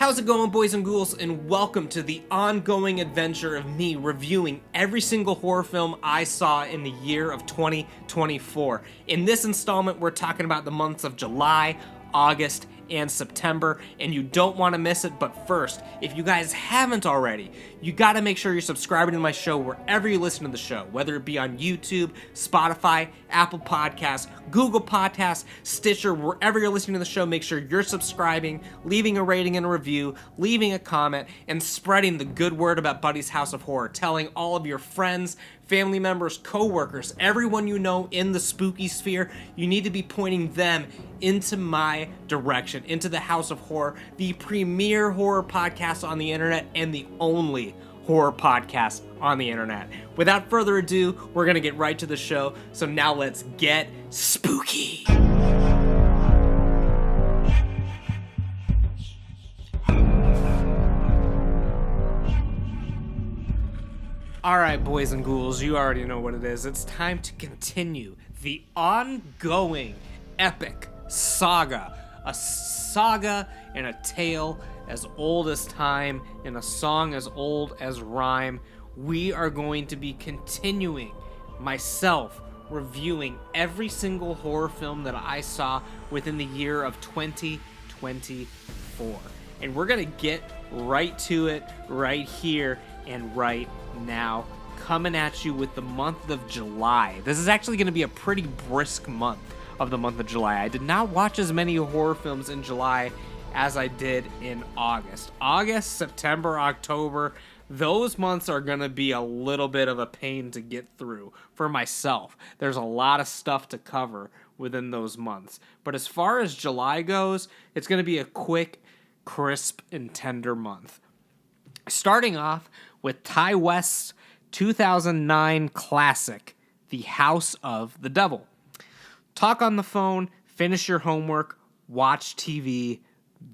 How's it going, boys and ghouls, and welcome to the ongoing adventure of me reviewing every single horror film I saw in the year of 2024. In this installment, we're talking about the months of July, August, and September, and you don't want to miss it. But first, if you guys haven't already, you got to make sure you're subscribing to my show wherever you listen to the show, whether it be on YouTube, Spotify, Apple Podcasts, Google Podcasts, Stitcher, wherever you're listening to the show. Make sure you're subscribing, leaving a rating and a review, leaving a comment, and spreading the good word about Buddy's House of Horror, telling all of your friends, family members, co-workers, everyone you know in the spooky sphere. You need to be pointing them into my direction, into the House of Horror, the premier horror podcast on the internet and the only horror podcast on the internet. Without further ado, we're gonna get right to the show. So now let's get spooky. Alright, boys and ghouls, you already know what it is. It's time to continue the ongoing epic saga. A saga and a tale as old as time and a song as old as rhyme. We are going to be continuing, myself, reviewing every single horror film that I saw within the year of 2024. And we're going to get right to it right here and right now, coming at you with the month of July. This is actually going to be a pretty brisk month of the month of July. I did not watch as many horror films in July as I did in August. August, September, October, those months are going to be a little bit of a pain to get through for myself. There's a lot of stuff to cover within those months. But as far as July goes, it's going to be a quick, crisp, and tender month. Starting off with Ty West's 2009 classic, The House of the Devil. Talk on the phone, finish your homework, watch TV,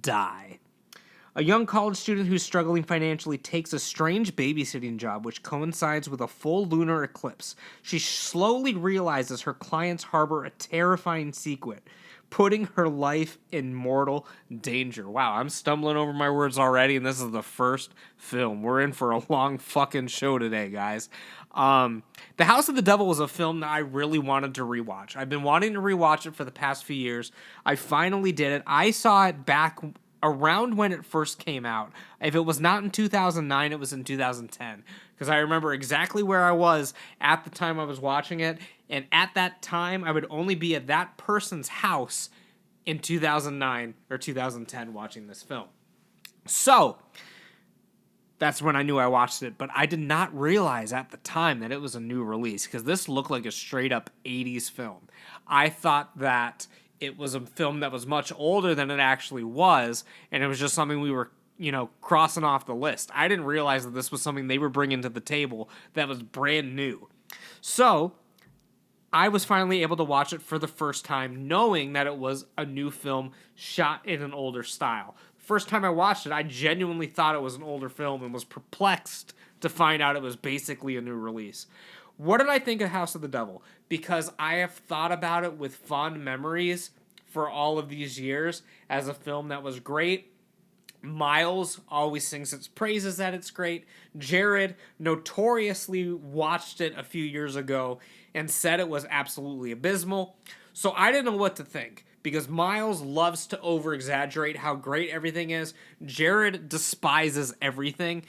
die. A young college student who's struggling financially takes a strange babysitting job which coincides with a full lunar eclipse. She slowly realizes her clients harbor a terrifying secret, putting her life in mortal danger. Wow, I'm stumbling over my words already, and this is the first film. We're in for a long fucking show today, guys. The House of the Devil was a film that I really wanted to rewatch. I've been wanting to rewatch it for the past few years. I finally did it. I saw it back around when it first came out. If it was not in 2009, it was in 2010. Because I remember exactly where I was at the time I was watching it. And at that time, I would only be at that person's house in 2009 or 2010 watching this film. So, that's when I knew I watched it. But I did not realize at the time that it was a new release. Because this looked like a straight up 80s film. I thought that it was a film that was much older than it actually was. And it was just something we were, crossing off the list. I didn't realize that this was something they were bringing to the table that was brand new. So, I was finally able to watch it for the first time, knowing that it was a new film shot in an older style. First time I watched it, I genuinely thought it was an older film and was perplexed to find out it was basically a new release. What did I think of House of the Devil? Because I have thought about it with fond memories for all of these years as a film that was great. Miles always sings its praises that it's great. Jared notoriously watched it a few years ago and said it was absolutely abysmal. So I didn't know what to think because Miles loves to over-exaggerate how great everything is. Jared despises everything.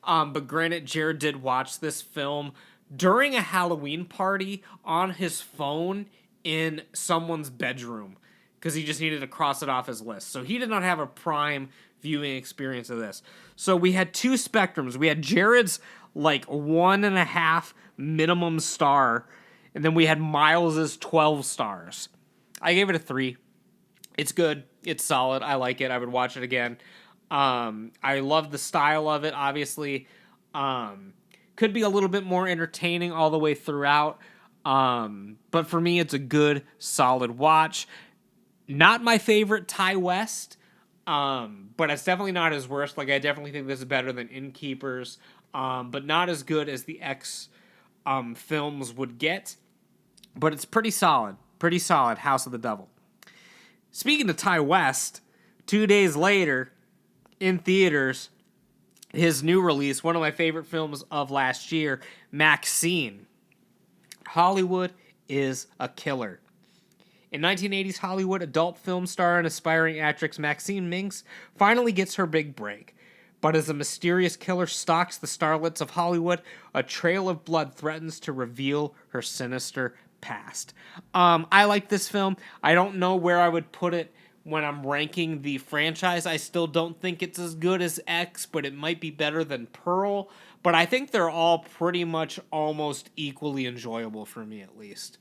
But granted, Jared did watch this film during a Halloween party on his phone in someone's bedroom because he just needed to cross it off his list. So he did not have a prime viewing experience of this. So we had two spectrums. We had Jared's 1.5 minimum star, and then we had Miles's 12 stars. I gave it a 3. It's good. It's solid. I like it. I would watch it again. I love the style of it, obviously. Could be a little bit more entertaining all the way throughout. But for me, it's a good, solid watch. Not my favorite Ty West, but it's definitely not his worst. I definitely think this is better than Innkeepers, but not as good as the X films would get. But it's pretty solid. Pretty solid, House of the Devil. Speaking of Ty West, 2 days later, in theaters his new release, one of my favorite films of last year, Maxine. Hollywood is a killer. In 1980s Hollywood, adult film star and aspiring actress Maxine Minks finally gets her big break. But as a mysterious killer stalks the starlets of Hollywood, a trail of blood threatens to reveal her sinister past. I like this film. I don't know where I would put it when I'm ranking the franchise. I still don't think it's as good as X, but it might be better than Pearl. But I think they're all pretty much almost equally enjoyable for me, at least.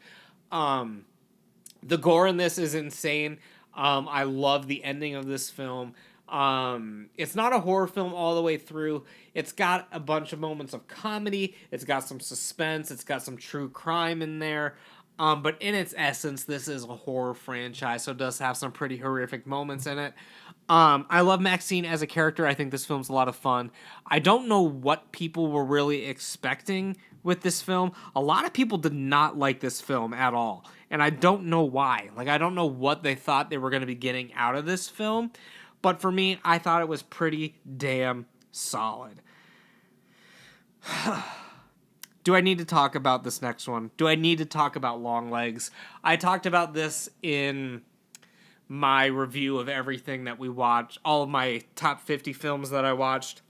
The gore in this is insane. I love the ending of this film. It's not a horror film all the way through. It's got a bunch of moments of comedy. It's got some suspense. It's got some true crime in there. But in its essence, this is a horror franchise, so it does have some pretty horrific moments in it. I love Maxine as a character. I think this film's a lot of fun. I don't know what people were really expecting with this film. A lot of people did not like this film at all, and I don't know why. Like, I don't know what they thought they were going to be getting out of this film, but for me, I thought it was pretty damn solid. Do I need to talk about this next one? Do I need to talk about Longlegs? I talked about this in my review of everything that we watched, all of my top 50 films that I watched.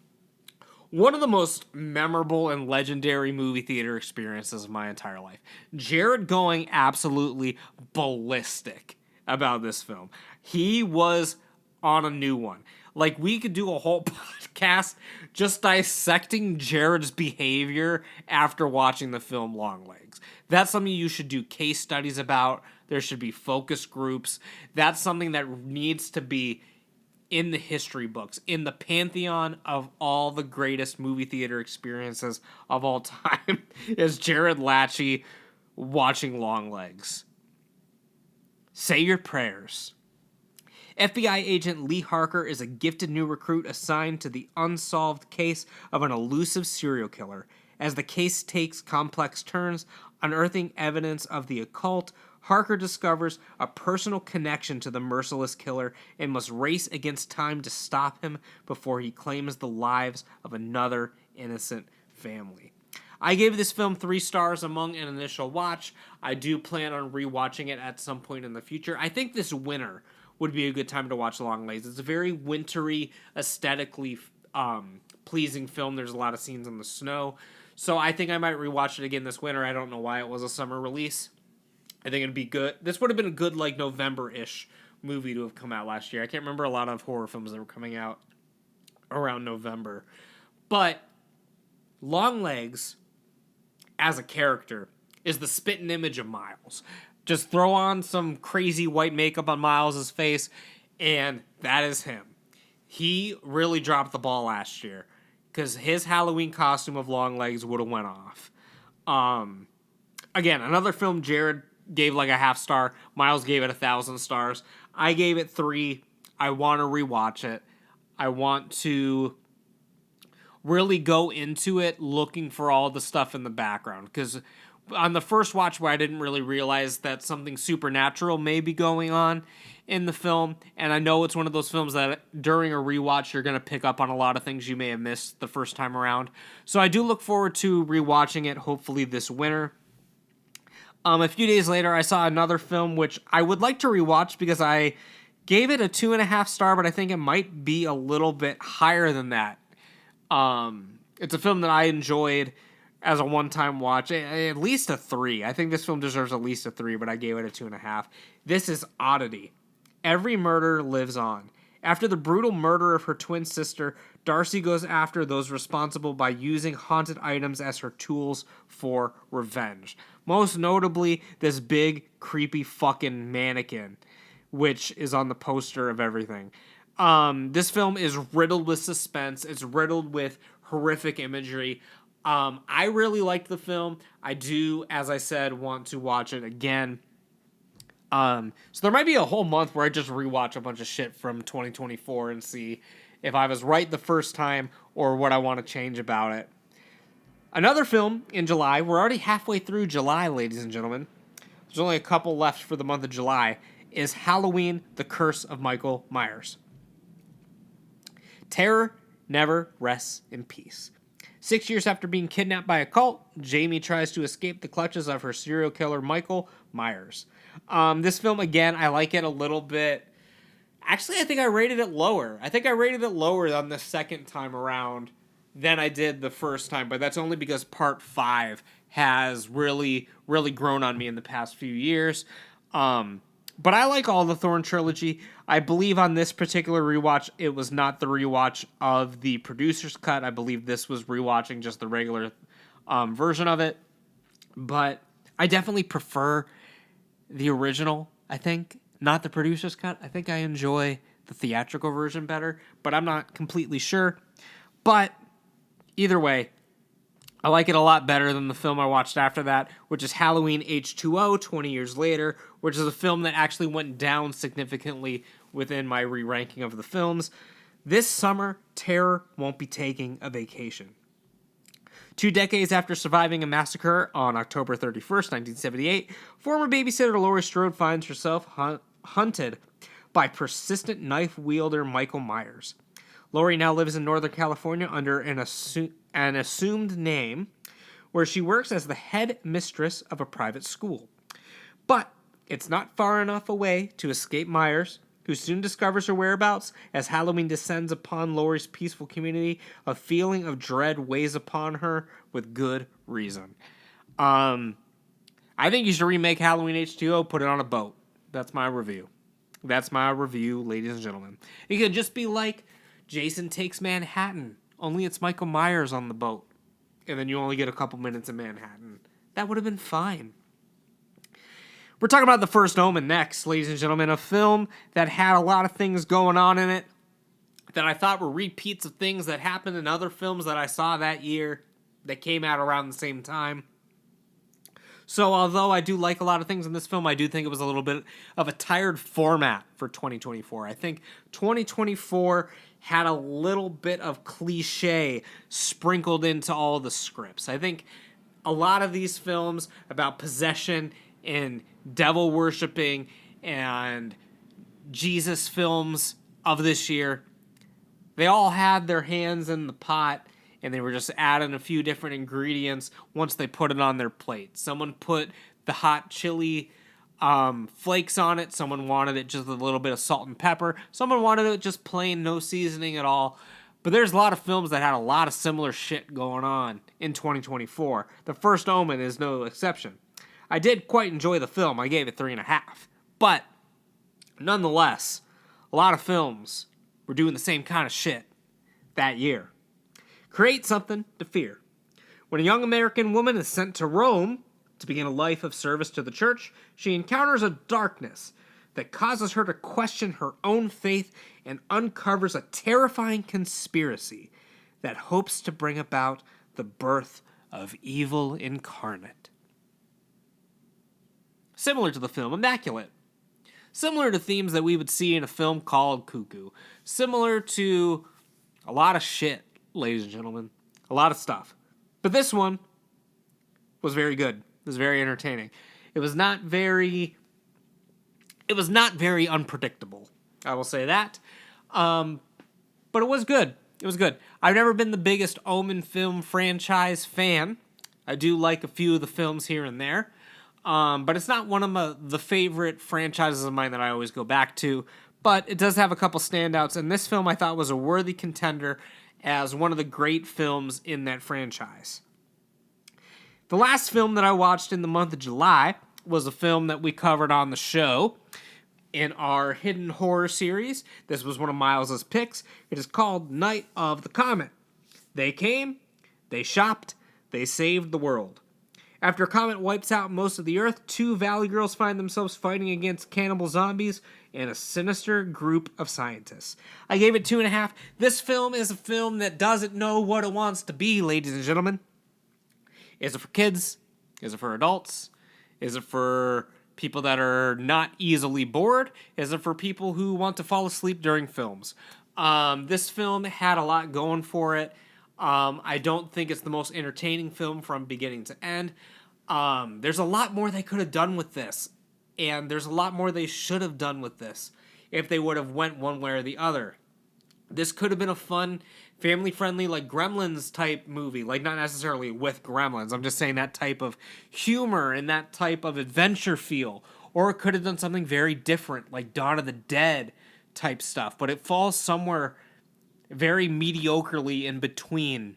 One of the most memorable and legendary movie theater experiences of my entire life. Jared going absolutely ballistic about this film. He was on a new one. Like, we could do a whole podcast just dissecting Jared's behavior after watching the film Longlegs. That's something you should do case studies about. There should be focus groups. That's something that needs to be in the history books, in the pantheon of all the greatest movie theater experiences of all time, is Jared Latchy watching Longlegs. Say your prayers. FBI agent Lee Harker is a gifted new recruit assigned to the unsolved case of an elusive serial killer. As the case takes complex turns, unearthing evidence of the occult, Harker discovers a personal connection to the merciless killer and must race against time to stop him before he claims the lives of another innocent family. I gave this film 3 stars among an initial watch. I do plan on rewatching it at some point in the future. I think this winter would be a good time to watch Longlegs. It's a very wintry, aesthetically pleasing film. There's a lot of scenes in the snow. So I think I might rewatch it again this winter. I don't know why it was a summer release. I think it'd be good. This would have been a good, like, November-ish movie to have come out last year. I can't remember a lot of horror films that were coming out around November. But Longlegs, as a character, is the spitting image of Miles. Just throw on some crazy white makeup on Miles' face, and that is him. He really dropped the ball last year, because his Halloween costume of Longlegs would have went off. Again, another film Jared gave like a half star. Miles gave it 1,000 stars. I gave it 3. I want to rewatch it. I want to really go into it looking for all the stuff in the background, because on the first watch where I didn't really realize that something supernatural may be going on in the film, and I know it's one of those films that during a rewatch you're going to pick up on a lot of things you may have missed the first time around. So I do look forward to rewatching it, hopefully this winter. A few days later, I saw another film which I would like to rewatch because I gave it a 2.5 star, but I think it might be a little bit higher than that. It's a film that I enjoyed as a one-time watch, at least a 3. I think this film deserves at least a 3, but I gave it a 2.5. This is Oddity. Every murder lives on. After the brutal murder of her twin sister, Darcy goes after those responsible by using haunted items as her tools for revenge. Most notably, this big, creepy fucking mannequin, which is on the poster of everything. This film is riddled with suspense. It's riddled with horrific imagery. I really liked the film. I do, as I said, want to watch it again. So there might be a whole month where I just rewatch a bunch of shit from 2024 and see if I was right the first time or what I want to change about it. Another film in July. We're already halfway through July, ladies and gentlemen. There's only a couple left for the month of July. Is Halloween: The Curse of Michael Myers. Terror never rests in peace. 6 years after being kidnapped by a cult, Jamie tries to escape the clutches of her serial killer, Michael Myers. This film, again, I like it a little bit. Actually, I think I rated it lower. I think I rated it lower on the second time around than I did the first time, but that's only because Part 5 has really, really grown on me in the past few years. But I like all the Thorn trilogy. I believe on this particular rewatch, it was not the rewatch of the producer's cut. I believe this was rewatching just the regular version of it. But I definitely prefer the original, I think, not the producer's cut. I think I enjoy the theatrical version better, but I'm not completely sure. But either way, I like it a lot better than the film I watched after that, which is Halloween H2O, 20 years later, which is a film that actually went down significantly within my re-ranking of the films. This summer, terror won't be taking a vacation. 2 decades after surviving a massacre on October 31st, 1978, former babysitter Laurie Strode finds herself hunted by persistent knife wielder Michael Myers. Laurie now lives in Northern California under an assumed name, where she works as the head mistress of a private school. But it's not far enough away to escape Myers, who soon discovers her whereabouts. As Halloween descends upon Laurie's peaceful community, a feeling of dread weighs upon her with good reason. I think you should remake Halloween H2O, put it on a boat. That's my review. That's my review, ladies and gentlemen. It could just be like Jason Takes Manhattan, only it's Michael Myers on the boat. And then you only get a couple minutes in Manhattan. That would have been fine. We're talking about The First Omen next, ladies and gentlemen. A film that had a lot of things going on in it that I thought were repeats of things that happened in other films that I saw that year that came out around the same time. So although I do like a lot of things in this film, I do think it was a little bit of a tired format for 2024. I think 2024 had a little bit of cliche sprinkled into all the scripts. I think a lot of these films about possession and devil worshipping and Jesus films of this year, they all had their hands in the pot and they were just adding a few different ingredients once they put it on their plate. Someone put the hot chili flakes on it. Someone wanted it just a little bit of salt and pepper. Someone wanted it just plain, no seasoning at all. But there's a lot of films that had a lot of similar shit going on in 2024. The First Omen is no exception. I did quite enjoy the film. I gave it 3.5. But nonetheless, a lot of films were doing the same kind of shit that year. Create something to fear. When a young American woman is sent to Rome to begin a life of service to the church, she encounters a darkness that causes her to question her own faith and uncovers a terrifying conspiracy that hopes to bring about the birth of evil incarnate. Similar to the film Immaculate. Similar to themes that we would see in a film called Cuckoo. Similar to a lot of shit, ladies and gentlemen. A lot of stuff. But this one was very good. It was very entertaining. It was not very unpredictable. I will say that. But it was good. It was good. I've never been the biggest Omen film franchise fan. I do like a few of the films here and there. But it's not one of the favorite franchises of mine that I always go back to. But it does have a couple standouts. And this film I thought was a worthy contender as one of the great films in that franchise. The last film that I watched in the month of July was a film that we covered on the show in our Hidden Horror series. This was one of Miles's picks. It is called Night of the Comet. They came, they shopped, they saved the world. After a comet wipes out most of the Earth, 2 Valley girls find themselves fighting against cannibal zombies and a sinister group of scientists. I gave it 2.5. This film is a film that doesn't know what it wants to be, ladies and gentlemen. Is it for kids? Is it for adults? Is it for people that are not easily bored? Is it for people who want to fall asleep during films? This film had a lot going for it. I don't think it's the most entertaining film from beginning to end. There's a lot more they could have done with this. And there's a lot more they should have done with this if they would have went one way or the other. This could have been a fun, family-friendly, like Gremlins type movie. Like, not necessarily with Gremlins. I'm just saying that type of humor and that type of adventure feel. Or it could have done something very different, like Dawn of the Dead type stuff. But it falls somewhere very mediocrely in between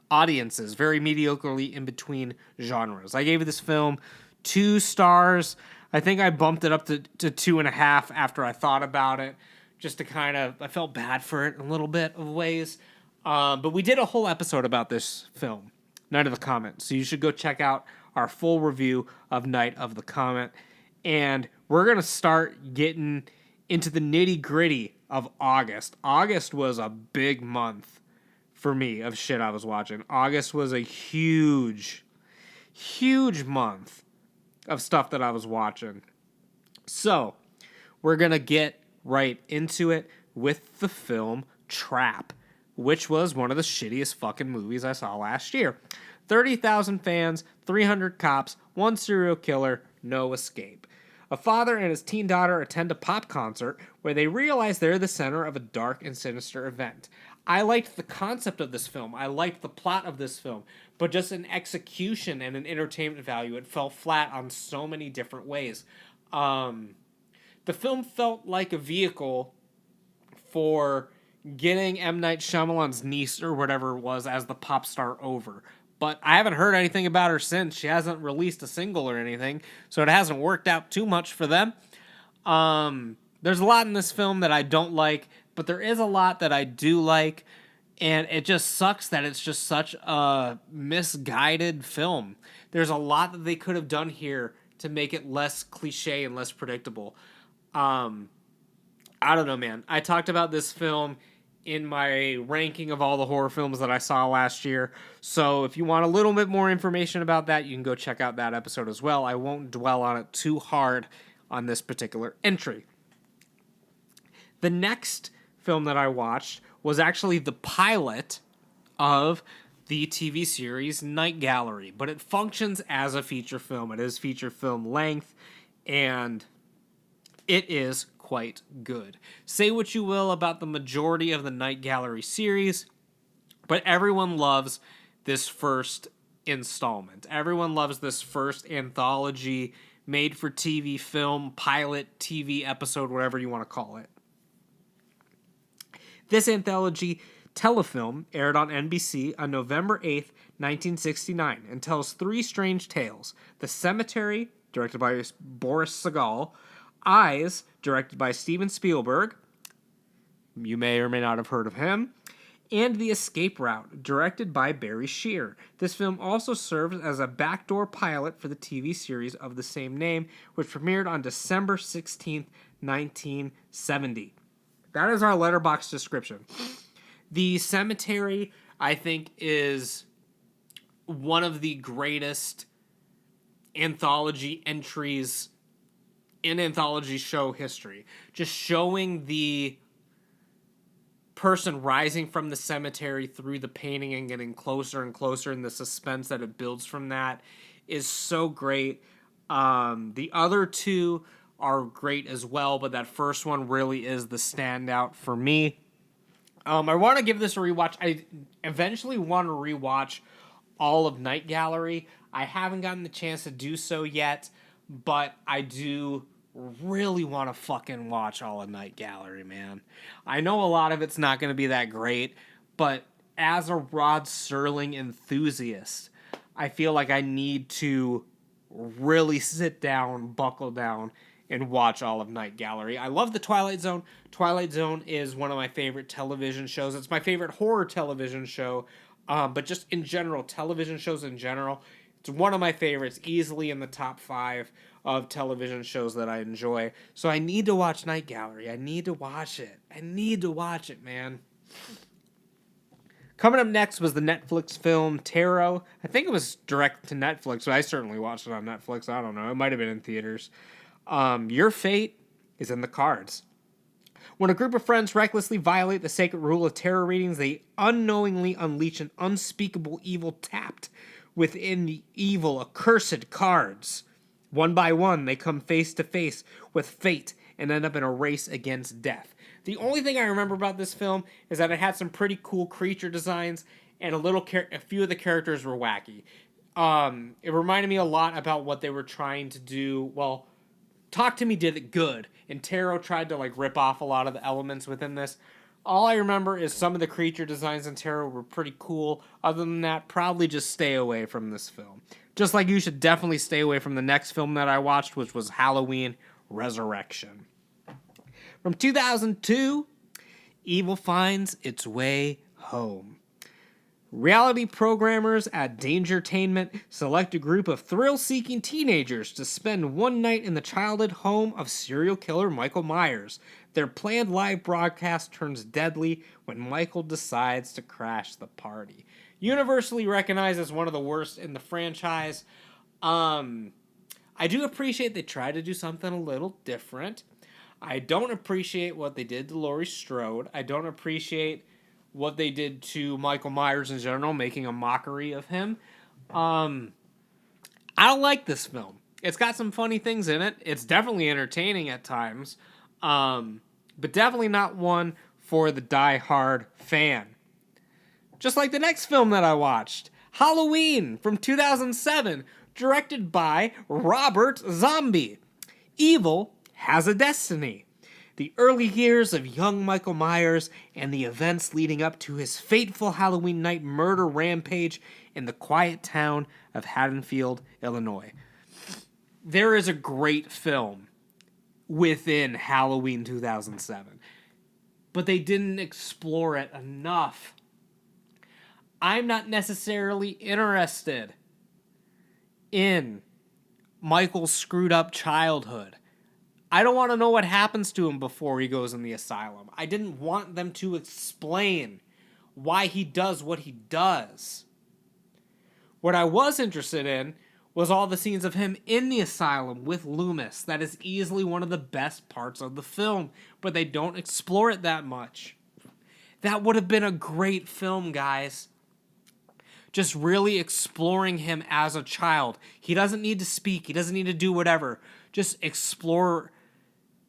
audiences, very mediocrely in between genres. I gave this film 2 stars. I think I bumped it up to 2.5 after I thought about it, just to kind of, I felt bad for it in a little bit of ways. But we did a whole episode about this film, Night of the Comet. So you should go check out our full review of Night of the Comet. And we're going to start getting into the nitty gritty of August. August was a big month for me of shit I was watching. August was a huge month of stuff that I was watching. So, we're going to get right into it with the film Trap, which was one of the shittiest fucking movies I saw last year. 30,000 fans, 300 cops, 1 serial killer, no escape. A father and his teen daughter attend a pop concert where they realize they're the center of a dark and sinister event. I liked the concept of this film. I liked the plot of this film. But just an execution and an entertainment value, it fell flat on so many different ways. The film felt like a vehicle for getting M. Night Shyamalan's niece or whatever it was as the pop star over. But I haven't heard anything about her since. She hasn't released a single or anything, so it hasn't worked out too much for them. There's a lot in this film that I don't like, but there is a lot that I do like, and it just sucks that it's just such a misguided film. There's a lot that they could have done here to make it less cliche and less predictable. I don't know, man. I talked about this film in my ranking of all the horror films that I saw last year. So if you want a little bit more information about that, you can go check out that episode as well. I won't dwell on it too hard on this particular entry. The next film that I watched was actually the pilot of the TV series Night Gallery, but it functions as a feature film. It is feature film length, and it is quite good. Say what you will about the majority of the Night Gallery series, but everyone loves this first installment. Everyone loves this first anthology, made-for-TV film, pilot, TV episode, whatever you want to call it. This anthology telefilm aired on NBC on November 8th, 1969, and tells 3 strange tales. The Cemetery, directed by Boris Sagal, Eyes, directed by Steven Spielberg, you may or may not have heard of him, and The Escape Route, directed by Barry Shear. This film also serves as a backdoor pilot for the TV series of the same name, which premiered on December 16th, 1970. That is our Letterboxd description. The Cemetery, I think, is one of the greatest anthology entries in anthology show history. Just showing the person rising from the cemetery through the painting and getting closer and closer, and the suspense that it builds from that is so great. The other 2 are great as well, but that first one really is the standout for me. I want to give this a rewatch. I eventually want to rewatch all of Night Gallery. I haven't gotten the chance to do so yet, but I do really want to fucking watch all of Night Gallery, man. I know a lot of it's not going to be that great, but as a Rod Serling enthusiast, I feel like I need to really sit down, buckle down, and watch all of Night Gallery. I love The Twilight Zone. Twilight Zone is one of my favorite television shows. It's my favorite horror television show, but just in general, television shows in general, it's one of my favorites, easily in the top 5 of television shows that I enjoy. So I need to watch Night Gallery. I need to watch it. I need to watch it, man. Coming up next was the Netflix film Tarot. I think it was direct to Netflix, but I certainly watched it on Netflix. I don't know. It might have been in theaters. Your fate is in the cards. When a group of friends recklessly violate the sacred rule of tarot readings, they unknowingly unleash an unspeakable evil tapped within the evil, accursed cards. One by one, they come face to face with fate and end up in a race against death. The only thing I remember about this film is that it had some pretty cool creature designs, and a few of the characters were wacky. It reminded me a lot about what they were trying to do. Well, Talk to Me did it good, and Taro tried to like rip off a lot of the elements within this. All I remember is some of the creature designs in Taro were pretty cool. Other than that, probably just stay away from this film. Just like you should definitely stay away from the next film that I watched, which was Halloween Resurrection. From 2002, Evil Finds Its Way Home. Reality programmers at Dangertainment select a group of thrill-seeking teenagers to spend one night in the childhood home of serial killer Michael Myers. Their planned live broadcast turns deadly when Michael decides to crash the party. Universally recognized as one of the worst in the franchise. I do appreciate they tried to do something a little different. I don't appreciate what they did to Laurie Strode. I don't appreciate what they did to Michael Myers in general, making a mockery of him. I don't like this film. It's got some funny things in it. It's definitely entertaining at times, but definitely not one for the die-hard fan. Just like the next film that I watched, Halloween from 2007, directed by Robert Zombie. Evil has a destiny. The early years of young Michael Myers and the events leading up to his fateful Halloween night murder rampage in the quiet town of Haddonfield, Illinois. There is a great film within Halloween 2007, but they didn't explore it enough. I'm not necessarily interested in Michael's screwed up childhood. I don't want to know what happens to him before he goes in the asylum. I didn't want them to explain why he does what he does. What I was interested in was all the scenes of him in the asylum with Loomis. That is easily one of the best parts of the film, but they don't explore it that much. That would have been a great film, guys. Just really exploring him as a child. He doesn't need to speak. He doesn't need to do whatever. Just explore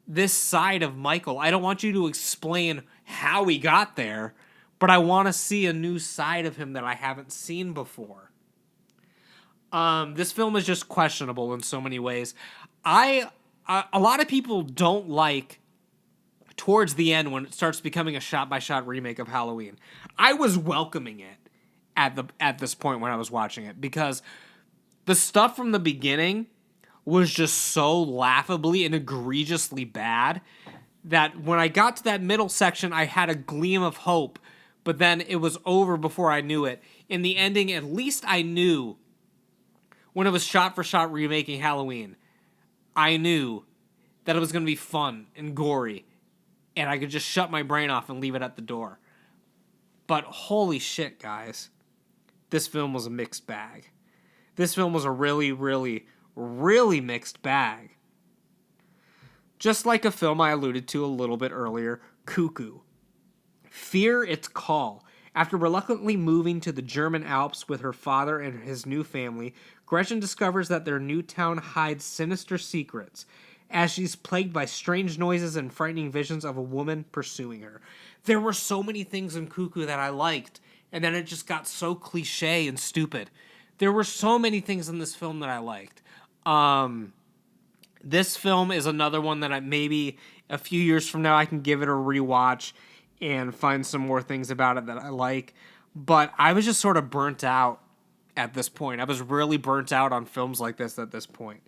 this side of Michael. I don't want you to explain how he got there, but I want to see a new side of him that I haven't seen before. This film is just questionable in so many ways. A lot of people don't like towards the end when it starts becoming a shot-by-shot remake of Halloween. I was welcoming it at this point when I was watching it, because the stuff from the beginning was just so laughably and egregiously bad that when I got to that middle section, I had a gleam of hope, but then it was over before I knew it. In the ending, at least I knew when it was shot-for-shot remaking Halloween, I knew that it was going to be fun and gory, and I could just shut my brain off and leave it at the door. But holy shit, guys. This film was a mixed bag. This film was a really, really, really mixed bag. Just like a film I alluded to a little bit earlier, Cuckoo. Fear its call. After reluctantly moving to the German Alps with her father and his new family, Gretchen discovers that their new town hides sinister secrets, as she's plagued by strange noises and frightening visions of a woman pursuing her. There were so many things in Cuckoo that I liked, and then it just got so cliche and stupid. There were so many things in this film that I liked. This film is another one that maybe a few years from now I can give it a rewatch and find some more things about it that I like. But I was just sort of burnt out at this point. I was really burnt out on films like this at this point.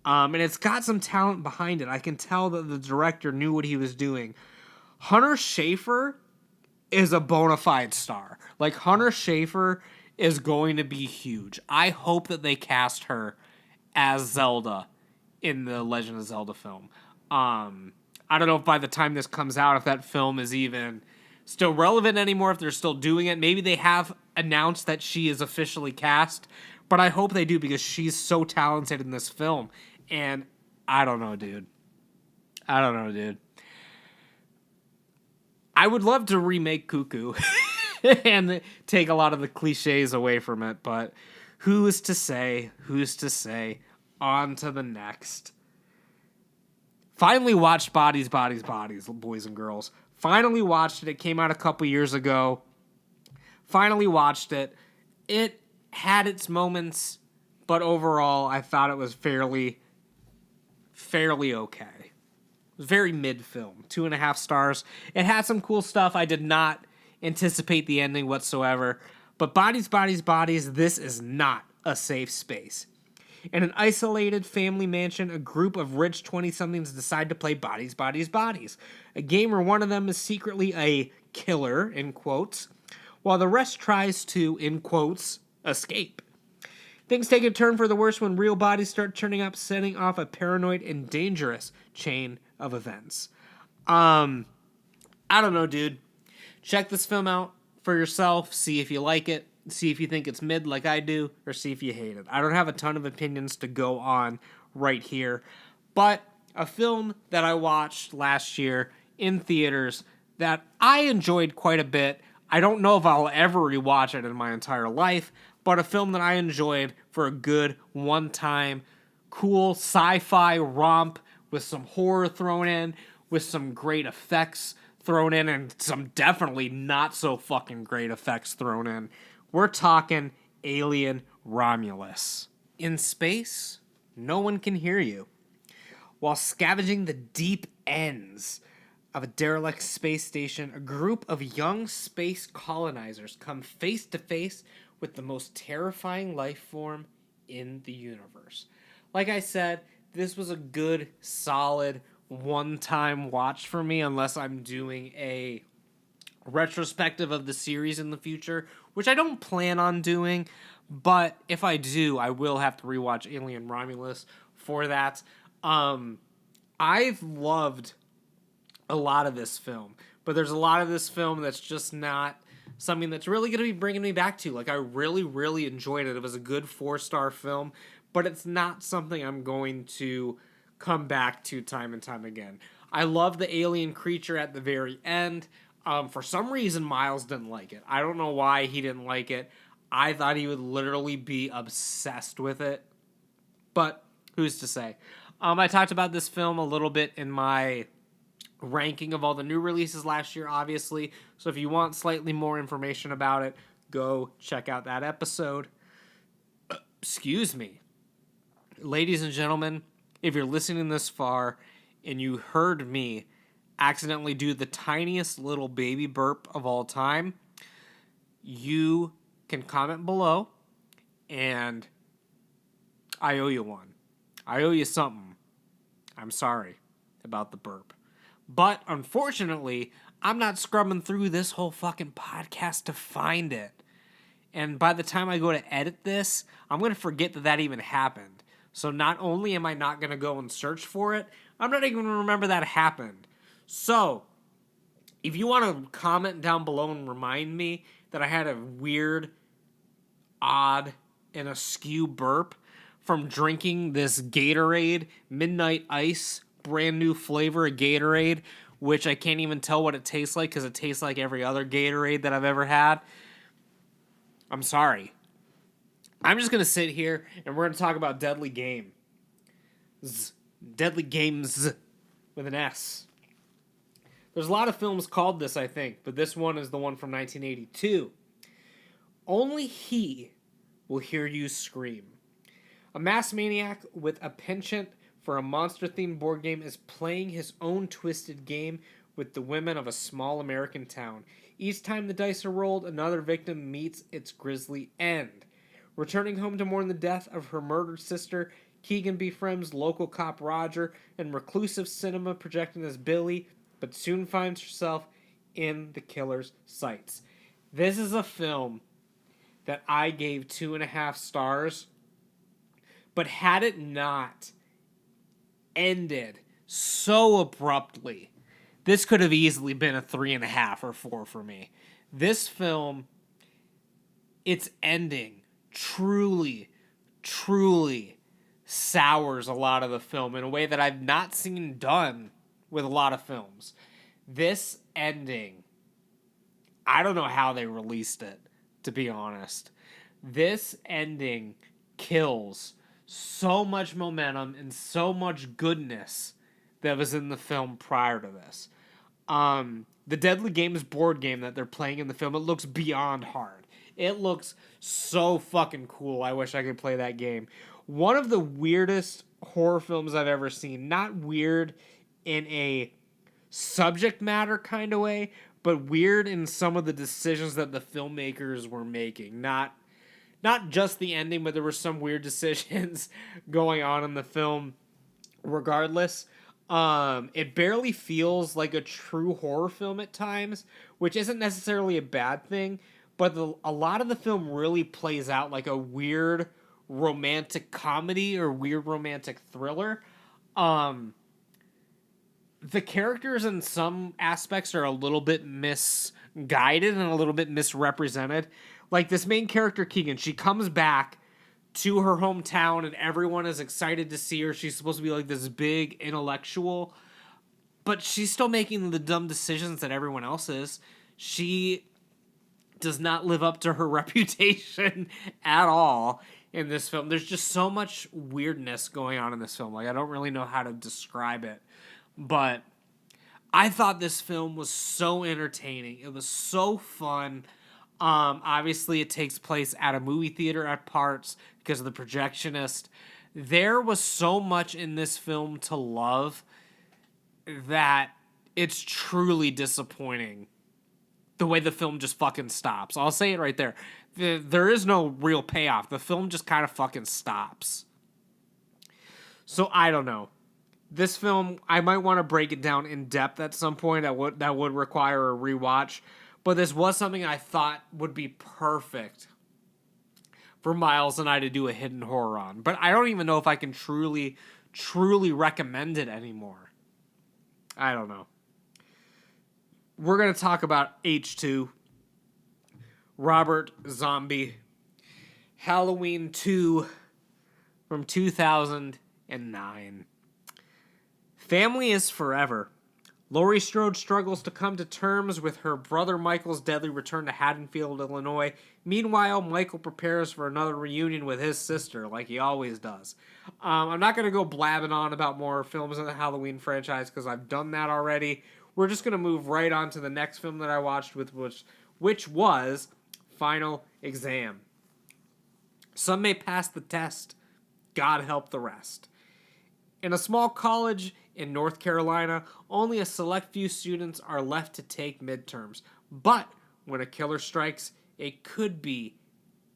And it's got some talent behind it. I can tell that the director knew what he was doing. Hunter Schafer is a bona fide star. Like, Hunter Schafer is going to be huge. I hope that they cast her as Zelda in the Legend of Zelda film. I don't know if by the time this comes out, if that film is even still relevant anymore, if they're still doing it. Maybe they have announced that she is officially cast, but I hope they do, because she's so talented in this film. And I don't know, dude. I would love to remake Cuckoo and take a lot of the cliches away from it, but who's to say? On to the next. Finally watched Bodies, boys and girls. Finally watched it. It came out a couple years ago. Finally watched it. It had its moments, but overall, I thought it was fairly okay. It was very mid film. 2.5 stars. It had some cool stuff. I did not anticipate the ending whatsoever. But Bodies, Bodies, Bodies, this is not a safe space. In an isolated family mansion, a group of rich 20-somethings decide to play Bodies, Bodies, Bodies, a game where one of them is secretly a killer, in quotes, while the rest tries to, in quotes, escape. Things take a turn for the worse when real bodies start turning up, setting off a paranoid and dangerous chain of events. I don't know, dude. Check this film out for yourself, see if you like it. See if you think it's mid like I do, or see if you hate it. I don't have a ton of opinions to go on right here, but a film that I watched last year in theaters that I enjoyed quite a bit. I don't know if I'll ever rewatch it in my entire life, but a film that I enjoyed for a good one-time, cool sci-fi romp with some horror thrown in, with some great effects thrown in, and some definitely not so fucking great effects thrown in. We're talking Alien Romulus. In space, no one can hear you. While scavenging the deep ends of a derelict space station, a group of young space colonizers come face to face with the most terrifying life form in the universe. Like I said, this was a good, solid, one-time watch for me, unless I'm doing a retrospective of the series in the future, which I don't plan on doing, but if I do, I will have to rewatch Alien Romulus for that. I've loved a lot of this film, but there's a lot of this film that's just not something that's really going to be bringing me back to. Like, I really, really enjoyed it. It was a good 4-star film, but it's not something I'm going to come back to time and time again. I love the alien creature at the very end. For some reason, Miles didn't like it. I don't know why he didn't like it. I thought he would literally be obsessed with it. But who's to say? I talked about this film a little bit in my ranking of all the new releases last year, obviously. So if you want slightly more information about it, go check out that episode. Excuse me. Ladies and gentlemen, if you're listening this far and you heard me accidentally do the tiniest little baby burp of all time, you can comment below, and I owe you one. I owe you something. I'm sorry about the burp. But unfortunately, I'm not scrubbing through this whole fucking podcast to find it. And by the time I go to edit this, I'm going to forget that even happened. So not only am I not going to go and search for it, I'm not even going to remember that happened. So, if you want to comment down below and remind me that I had a weird, odd, and askew burp from drinking this Gatorade Midnight Ice brand new flavor of Gatorade, which I can't even tell what it tastes like because it tastes like every other Gatorade that I've ever had, I'm sorry. I'm just going to sit here and we're going to talk about Deadly Game. Deadly Games with an S. There's a lot of films called this, I think, but this one is the one from 1982. Only he will hear you scream. A mass maniac with a penchant for a monster-themed board game is playing his own twisted game with the women of a small American town. Each time the dice are rolled, another victim meets its grisly end. Returning home to mourn the death of her murdered sister, Keegan befriends local cop Roger and reclusive cinema projecting as Billy, but soon finds herself in the killer's sights. This is a film that I gave 2.5 stars, but had it not ended so abruptly, this could have easily been a 3.5 or 4 for me. This film, its ending truly, truly sours a lot of the film in a way that I've not seen done with a lot of films. This ending, I don't know how they released it, to be honest. This ending kills so much momentum and so much goodness that was in the film prior to this. the Deadly Games board game that they're playing in the film, it looks beyond hard. It looks so fucking cool. I wish I could play that game. One of the weirdest horror films I've ever seen. Not weird in a subject matter kind of way, but weird in some of the decisions that the filmmakers were making. Not just the ending, but there were some weird decisions going on in the film regardless. It barely feels like a true horror film at times, which isn't necessarily a bad thing, but a lot of the film really plays out like a weird romantic comedy or weird romantic thriller. The characters in some aspects are a little bit misguided and a little bit misrepresented. Like this main character, Keegan, she comes back to her hometown and everyone is excited to see her. She's supposed to be like this big intellectual, but she's still making the dumb decisions that everyone else is. She does not live up to her reputation at all in this film. There's just so much weirdness going on in this film. Like, I don't really know how to describe it, but I thought this film was so entertaining. It was so fun. Obviously, it takes place at a movie theater at parts because of the projectionist. There was so much in this film to love that it's truly disappointing the way the film just fucking stops. I'll say it right there. There is no real payoff. The film just kind of fucking stops. So I don't know. This film, I might want to break it down in depth at some point. That would require a rewatch. But this was something I thought would be perfect for Miles and I to do a hidden horror on. But I don't even know if I can truly recommend it anymore. I don't know. We're going to talk about H2, Robert Zombie, Halloween 2 from 2009. Family is forever. Laurie Strode struggles to come to terms with her brother Michael's deadly return to Haddonfield, Illinois. Meanwhile, Michael prepares for another reunion with his sister, like he always does. I'm not going to go blabbing on about more films in the Halloween franchise, because I've done that already. We're just going to move right on to the next film that I watched, which was Final Exam. Some may pass the test. God help the rest. In a small college in North Carolina, only a select few students are left to take midterms. But when a killer strikes, it could be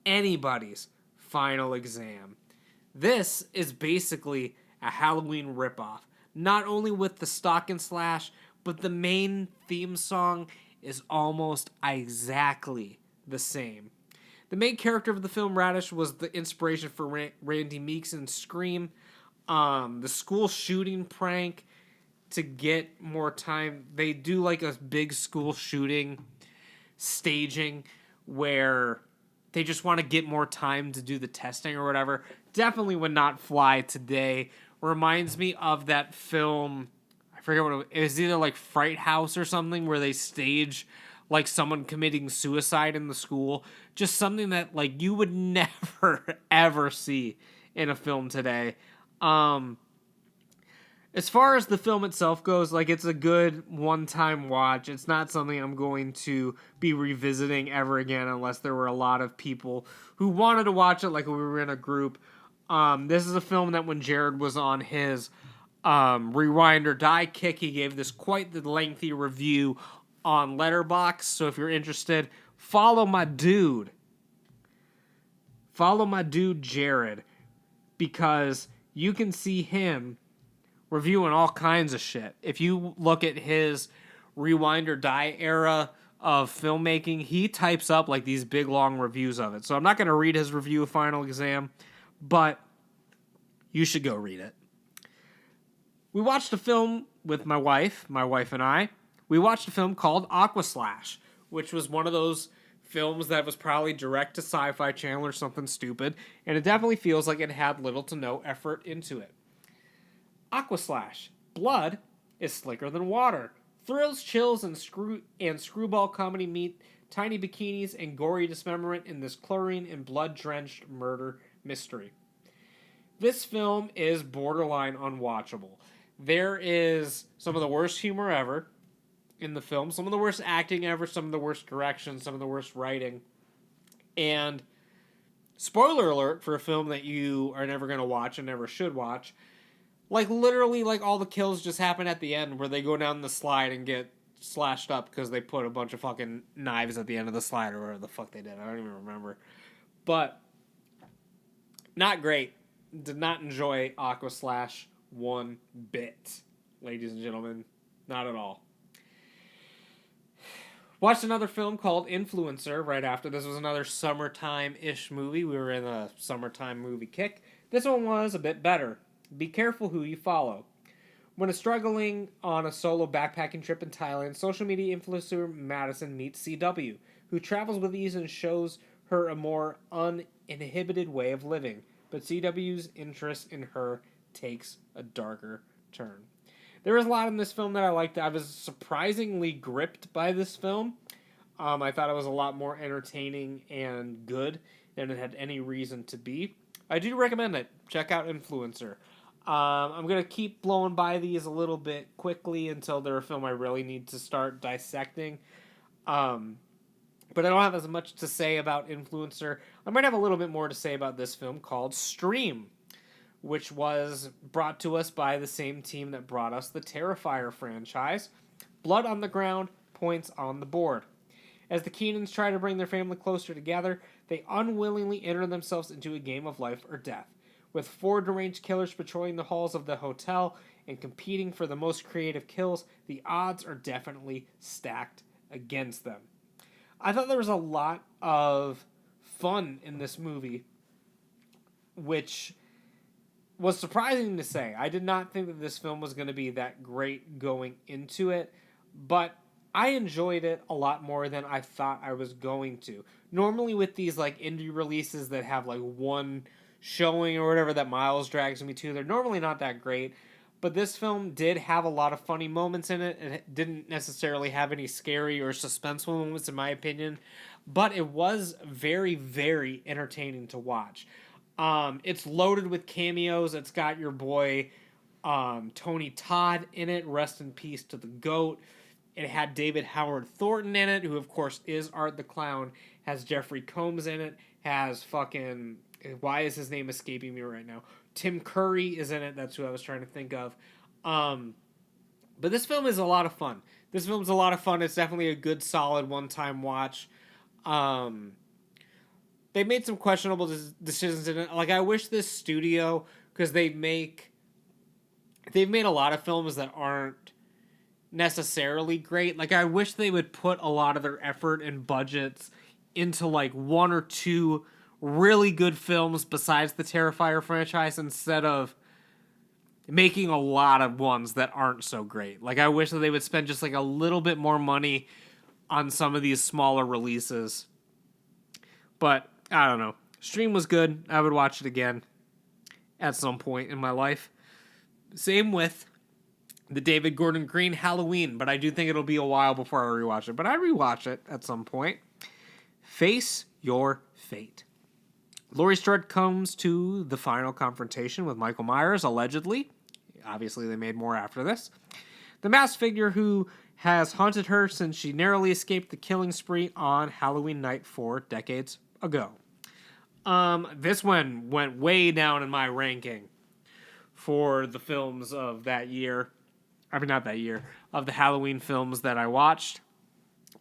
anybody's final exam. This is basically a Halloween ripoff. Not only with the stock and slash, but the main theme song is almost exactly the same. The main character of the film, Radish, was the inspiration for Randy Meekson's Scream. The school shooting prank to get more time. They do like a big school shooting staging where they just want to get more time to do the testing or whatever. Definitely would not fly today. Reminds me of that film. I forget what it was. Either like Fright House or something where they stage like someone committing suicide in the school. Just something that like you would never ever see in a film today. As far as the film itself goes, like it's a good one-time watch. It's not something I'm going to be revisiting ever again unless there were a lot of people who wanted to watch it, like we were in a group. This is a film that when Jared was on his Rewind or Die kick, he gave this quite the lengthy review on Letterboxd. So if you're interested, follow my dude. Follow my dude Jared, because you can see him reviewing all kinds of shit. If you look at his Rewind or Die era of filmmaking, he types up like these big long reviews of it. So I'm not going to read his review of Final Exam, but you should go read it. We watched a film with my wife and I. We watched a film called Aquaslash, which was one of those films that was probably direct to Sci-Fi Channel or something stupid, and it definitely feels like it had little to no effort into it. Aquaslash. Blood is slicker than water. Thrills, chills, and screwball comedy meet tiny bikinis and gory dismemberment in this chlorine and blood-drenched murder mystery. This film is borderline unwatchable. There is some of the worst humor ever. in the film. Some of the worst acting ever, some of the worst direction, some of the worst writing. And spoiler alert for a film that you are never going to watch and never should watch. Like, literally, like, all the kills just happen at the end where they go down the slide and get slashed up because they put a bunch of fucking knives at the end of the slide or whatever the fuck they did. I don't even remember. But, not great. Did not enjoy Aqua Slash one bit, ladies and gentlemen. Not at all. Watched another film called Influencer right after. This was another summertime-ish movie. We were in a summertime movie kick. This one was a bit better. Be careful who you follow. When struggling on a solo backpacking trip in Thailand, social media influencer Madison meets CW, who travels with ease and shows her a more uninhibited way of living. But CW's interest in her takes a darker turn. There was a lot in this film that I liked. I was surprisingly gripped by this film. I thought it was a lot more entertaining and good than it had any reason to be. I do recommend it. Check out Influencer. I'm going to keep blowing by these a little bit quickly until they're a film I really need to start dissecting. But I don't have as much to say about Influencer. I might have a little bit more to say about this film called Stream, which was brought to us by the same team that brought us the Terrifier franchise. Blood on the ground, points on the board. As the Keenans try to bring their family closer together, they unwillingly enter themselves into a game of life or death. With 4 deranged killers patrolling the halls of the hotel and competing for the most creative kills, the odds are definitely stacked against them. I thought there was a lot of fun in this movie, which was surprising to say. I did not think that this film was going to be that great going into it, but I enjoyed it a lot more than I thought I was going to. Normally with these like indie releases that have like one showing or whatever that Miles drags me to, they're normally not that great, but this film did have a lot of funny moments in it, and it didn't necessarily have any scary or suspenseful moments in my opinion, but it was very, very entertaining to watch. It's loaded with cameos. It's got your boy Tony Todd in it. Rest in peace to the GOAT. It had David Howard Thornton in it, who of course is Art the Clown. Has Jeffrey Combs in it. Has fucking... Why is his name escaping me right now? Tim Curry is in it. That's who I was trying to think of. But this film is a lot of fun. This film's a lot of fun. It's definitely a good, solid, one-time watch. They made some questionable decisions in it. Like, I wish this studio, because they've made a lot of films that aren't necessarily great. Like, I wish they would put a lot of their effort and budgets into, like, 1 or 2 really good films besides the Terrifier franchise instead of making a lot of ones that aren't so great. Like, I wish that they would spend just, like, a little bit more money on some of these smaller releases. But, I don't know. Stream was good. I would watch it again at some point in my life. Same with the David Gordon Green Halloween, but I do think it'll be a while before I rewatch it. But I rewatch it at some point. Face Your Fate. Laurie Strode comes to the final confrontation with Michael Myers, allegedly. Obviously, they made more after this. The masked figure who has haunted her since she narrowly escaped the killing spree on Halloween night 4 decades ago. This one went way down in my ranking for the films of that year. I mean, not that year. Of the Halloween films that I watched.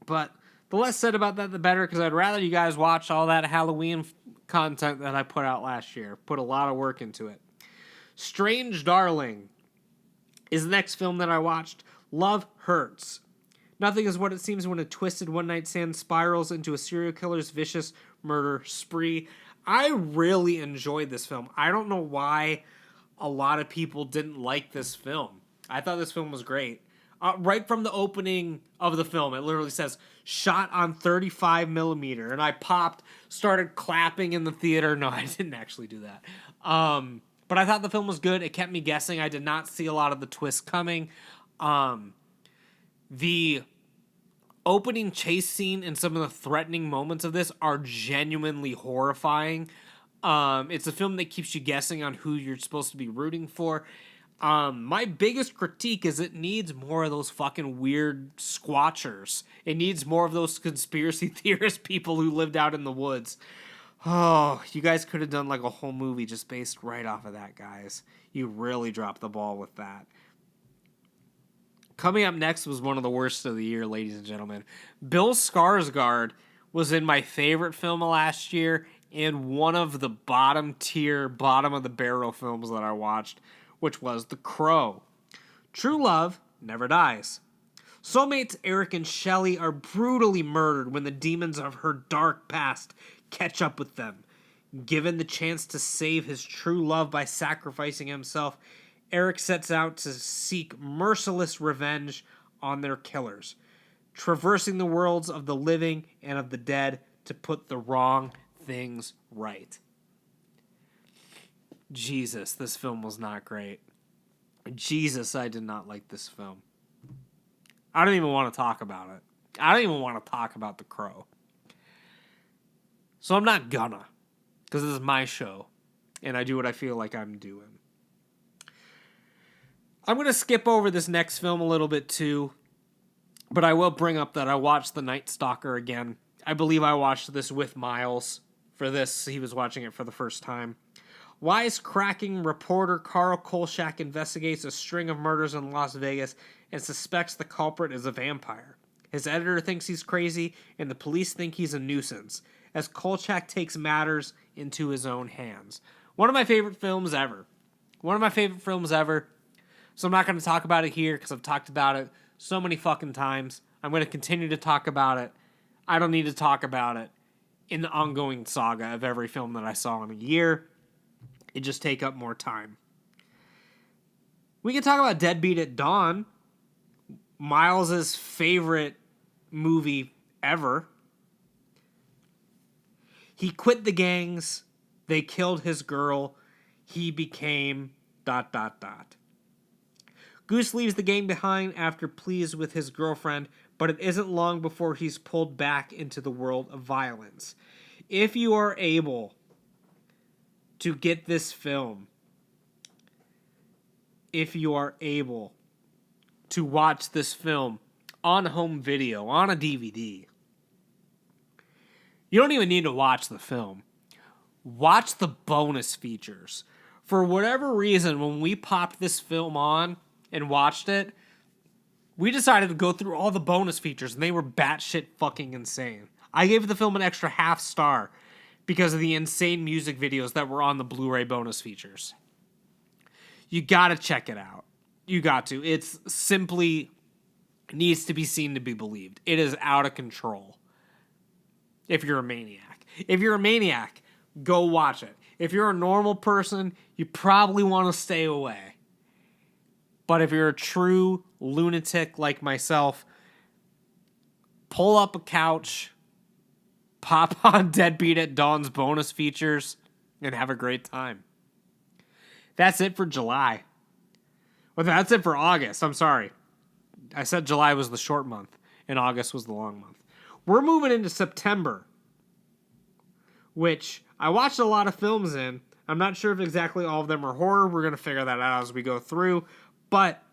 But the less said about that, the better, because I'd rather you guys watch all that Halloween content that I put out last year. Put a lot of work into it. Strange Darling is the next film that I watched. Love Hurts. Nothing is what it seems when a twisted one-night stand spirals into a serial killer's vicious murder spree. I really enjoyed this film. I don't know why a lot of people didn't like this film. I thought this film was great. Right from the opening of the film, it literally says, shot on 35 millimeter. And I popped, started clapping in the theater. No, I didn't actually do that. But I thought the film was good. It kept me guessing. I did not see a lot of the twists coming. The opening chase scene and some of the threatening moments of this are genuinely horrifying. It's a film that keeps you guessing on who you're supposed to be rooting for. My biggest critique is it needs more of those fucking weird squatchers. It needs more of those conspiracy theorist people who lived out in the woods. Oh, you guys could have done like a whole movie just based right off of that, guys. You really dropped the ball with that. Coming up next was one of the worst of the year, ladies and gentlemen. Bill Skarsgård was in my favorite film of last year and one of the bottom tier, bottom of the barrel films that I watched, which was The Crow. True love never dies. Soulmates Eric and Shelley are brutally murdered when the demons of her dark past catch up with them. Given the chance to save his true love by sacrificing himself, Eric sets out to seek merciless revenge on their killers, traversing the worlds of the living and of the dead to put the wrong things right. Jesus, this film was not great. Jesus, I did not like this film. I don't even want to talk about it. I don't even want to talk about The Crow. So I'm not gonna, because this is my show, and I do what I feel like I'm doing. I'm going to skip over this next film a little bit too, but I will bring up that I watched The Night Stalker again. I believe I watched this with Miles. For this, he was watching it for the first time. Wisecracking reporter Carl Kolchak investigates a string of murders in Las Vegas and suspects the culprit is a vampire. His editor thinks he's crazy, and the police think he's a nuisance, as Kolchak takes matters into his own hands. One of my favorite films ever. So I'm not going to talk about it here because I've talked about it so many fucking times. I'm going to continue to talk about it. I don't need to talk about it in the ongoing saga of every film that I saw in a year. It just take up more time. We can talk about Deadbeat at Dawn, Miles's favorite movie ever. He quit the gangs. They killed his girl. He became ... Goose leaves the gang behind after pleas with his girlfriend, but it isn't long before he's pulled back into the world of violence. If you are able to get this film, if you are able to watch this film on home video, on a DVD, you don't even need to watch the film. Watch the bonus features. For whatever reason, when we popped this film on and watched it, we decided to go through all the bonus features, and they were batshit fucking insane. I gave the film an extra half star because of the insane music videos that were on the Blu-ray bonus features. You gotta check it out. You got to. It's simply needs to be seen to be believed. It is out of control. If you're a maniac. If you're a maniac, go watch it. If you're a normal person, you probably want to stay away. But if you're a true lunatic like myself, pull up a couch, pop on Deadbeat at Dawn's bonus features, and have a great time. That's it for July. Well, that's it for August. I'm sorry. I said July was the short month, and August was the long month. We're moving into September, which I watched a lot of films in. I'm not sure if exactly all of them are horror. We're going to figure that out as we go through. But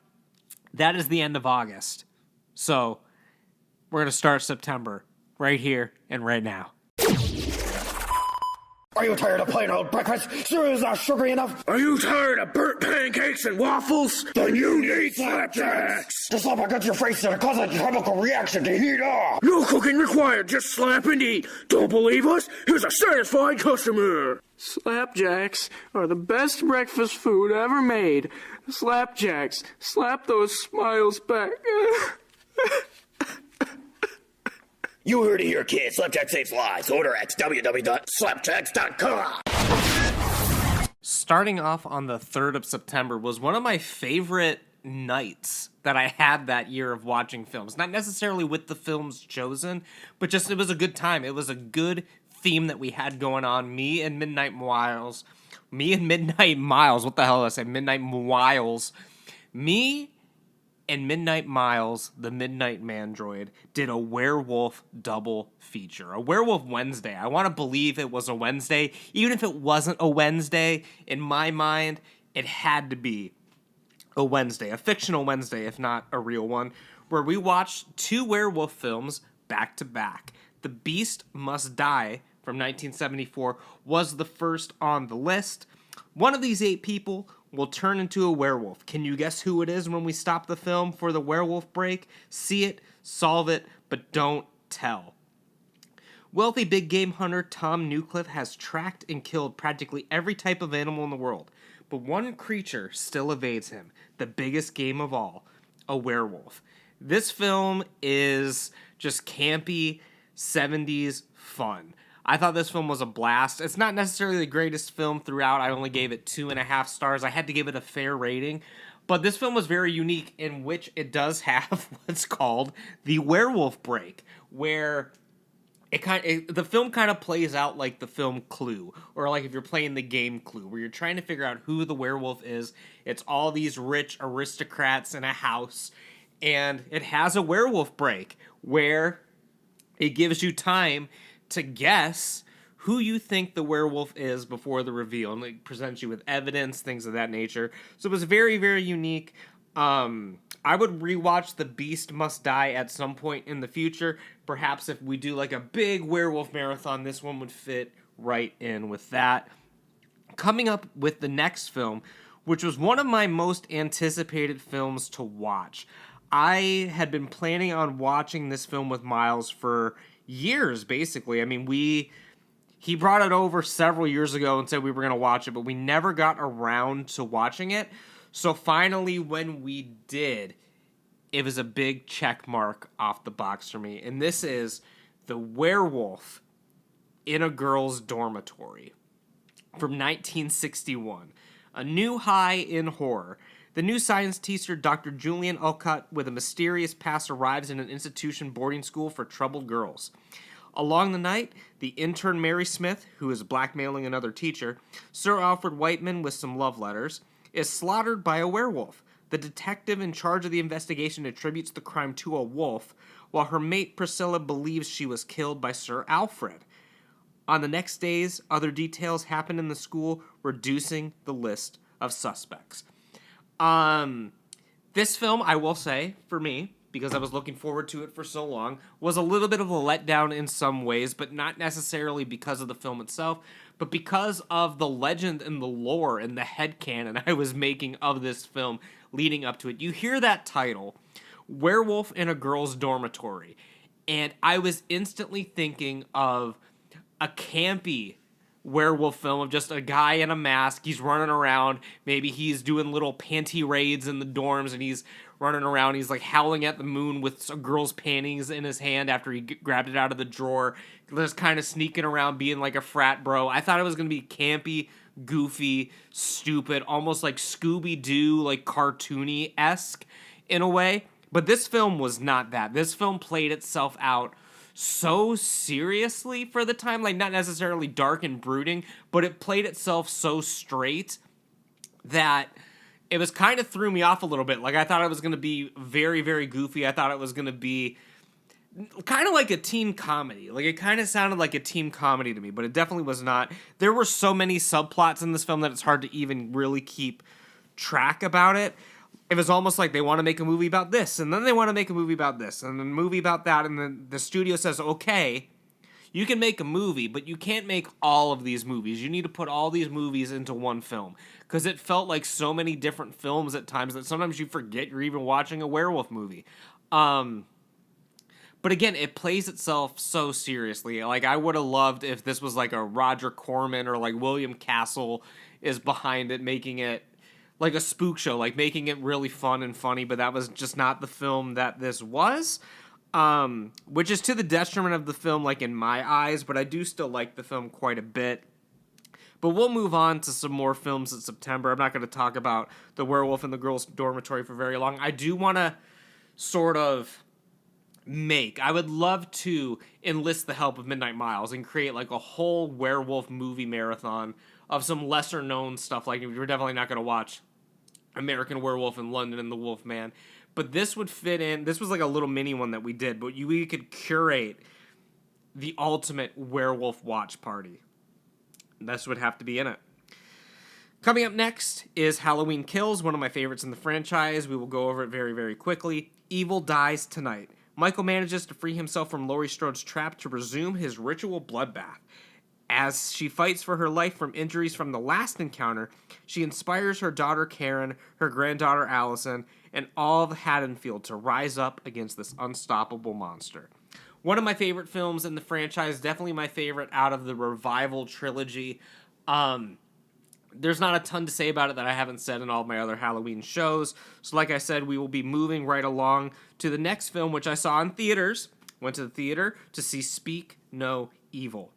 that is the end of August. So we're going to start September right here and right now. Are you tired of plain old breakfast? Cereal is not sugary enough? Are you tired of burnt pancakes and waffles? Then you need Slapjacks! The slap against your face and cause a chemical reaction to heat up! No cooking required, just slap and eat. Don't believe us? Here's a satisfied customer! Slapjacks are the best breakfast food ever made. Slapjacks, slap those smiles back. You heard it here, kids. Slapjack saves lives. Order at www.slapjacks.com. Starting off on the 3rd of September was one of my favorite nights that I had that year of watching films. Not necessarily with the films chosen, but just it was a good time. It was a good theme that we had going on. Me and Midnight Miles. What the hell did I say? Midnight Miles. Me and Midnight Miles, the Midnight Mandroid, did a werewolf double feature. A Werewolf Wednesday. I want to believe it was a Wednesday. Even if it wasn't a Wednesday, in my mind, it had to be a Wednesday, a fictional Wednesday, if not a real one, where we watched 2 werewolf films back to back. The Beast Must Die from 1974 was the first on the list. One of these 8 people will turn into a werewolf. Can you guess who it is when we stop the film for the werewolf break? See it, solve it, but don't tell. Wealthy big game hunter Tom Newcliffe has tracked and killed practically every type of animal in the world, but one creature still evades him, the biggest game of all, a werewolf. This film is just campy 70s fun. I thought this film was a blast. It's not necessarily the greatest film throughout. I only gave it 2.5 stars. I had to give it a fair rating. But this film was very unique in which it does have what's called the werewolf break, where the film kind of plays out like the film Clue, or like if you're playing the game Clue, where you're trying to figure out who the werewolf is. It's all these rich aristocrats in a house, and it has a werewolf break where it gives you time to guess who you think the werewolf is before the reveal, and it presents you with evidence, things of that nature. So it was very, very unique. I would rewatch The Beast Must Die at some point in the future. Perhaps if we do like a big werewolf marathon, this one would fit right in with that. Coming up with the next film, which was one of my most anticipated films to watch. I had been planning on watching this film with Miles for years, basically. I mean, he brought it over several years ago and said we were going to watch it, but we never got around to watching it. So finally, when we did, it was a big check mark off the box for me. And this is The Werewolf in a Girl's Dormitory from 1961. A new high in horror. The new science teacher, Dr. Julian Olcott, with a mysterious past, arrives in an institution boarding school for troubled girls. Along the night, the intern Mary Smith, who is blackmailing another teacher, Sir Alfred Whiteman with some love letters, is slaughtered by a werewolf. The detective in charge of the investigation attributes the crime to a wolf, while her mate Priscilla believes she was killed by Sir Alfred. On the next days, other details happen in the school, reducing the list of suspects. This film, I will say, for me, because I was looking forward to it for so long, was a little bit of a letdown in some ways, but not necessarily because of the film itself, but because of the legend and the lore and the headcanon I was making of this film leading up to it. You hear that title, Werewolf in a Girl's Dormitory, and I was instantly thinking of a campy werewolf film of just a guy in a mask. He's running around. Maybe he's doing little panty raids in the dorms, and he's running around. He's like howling at the moon with a girl's panties in his hand after he grabbed it out of the drawer. Just kind of sneaking around being like a frat bro. I thought it was going to be campy, goofy, stupid, almost like Scooby-Doo, like cartoony-esque in a way. But this film was not that. This film played itself out so seriously for the time, like not necessarily dark and brooding, but it played itself so straight that it was kind of threw me off a little bit. Like I thought it was going to be very, very goofy. I thought it was going to be kind of like a teen comedy. Like it kind of sounded like a teen comedy to me, but it definitely was not. There were so many subplots in this film that it's hard to even really keep track about it. It was almost like they want to make a movie about this, and then they want to make a movie about this, and then a movie about that, and then the studio says, okay, you can make a movie, but you can't make all of these movies. You need to put all these movies into one film, because it felt like so many different films at times that sometimes you forget you're even watching a werewolf movie. But again, it plays itself so seriously. Like, I would have loved if this was like a Roger Corman or like William Castle is behind it, making it like a spook show, like making it really fun and funny, but that was just not the film that this was, which is to the detriment of the film, like in my eyes, but I do still like the film quite a bit. But we'll move on to some more films in September. I'm not going to talk about The Werewolf in the Girls' Dormitory for very long. I do want to sort of I would love to enlist the help of Midnight Miles and create like a whole werewolf movie marathon of some lesser known stuff. Like you're definitely not going to watch American Werewolf in London and the Wolf Man, but this would fit in. This was like a little mini one that we did, but we could curate the ultimate werewolf watch party. This would have to be in it. Coming up next is Halloween Kills, one of my favorites in the franchise. We will go over it very, very quickly. Evil dies tonight. Michael manages to free himself from Laurie Strode's trap to resume his ritual bloodbath. As she fights for her life from injuries from the last encounter, she inspires her daughter Karen, her granddaughter Allison, and all of Haddonfield to rise up against this unstoppable monster. One of my favorite films in the franchise, definitely my favorite out of the revival trilogy. There's not a ton to say about it that I haven't said in all of my other Halloween shows. So like I said, we will be moving right along to the next film, which I saw in theaters. Went to the theater to see Speak No Evil.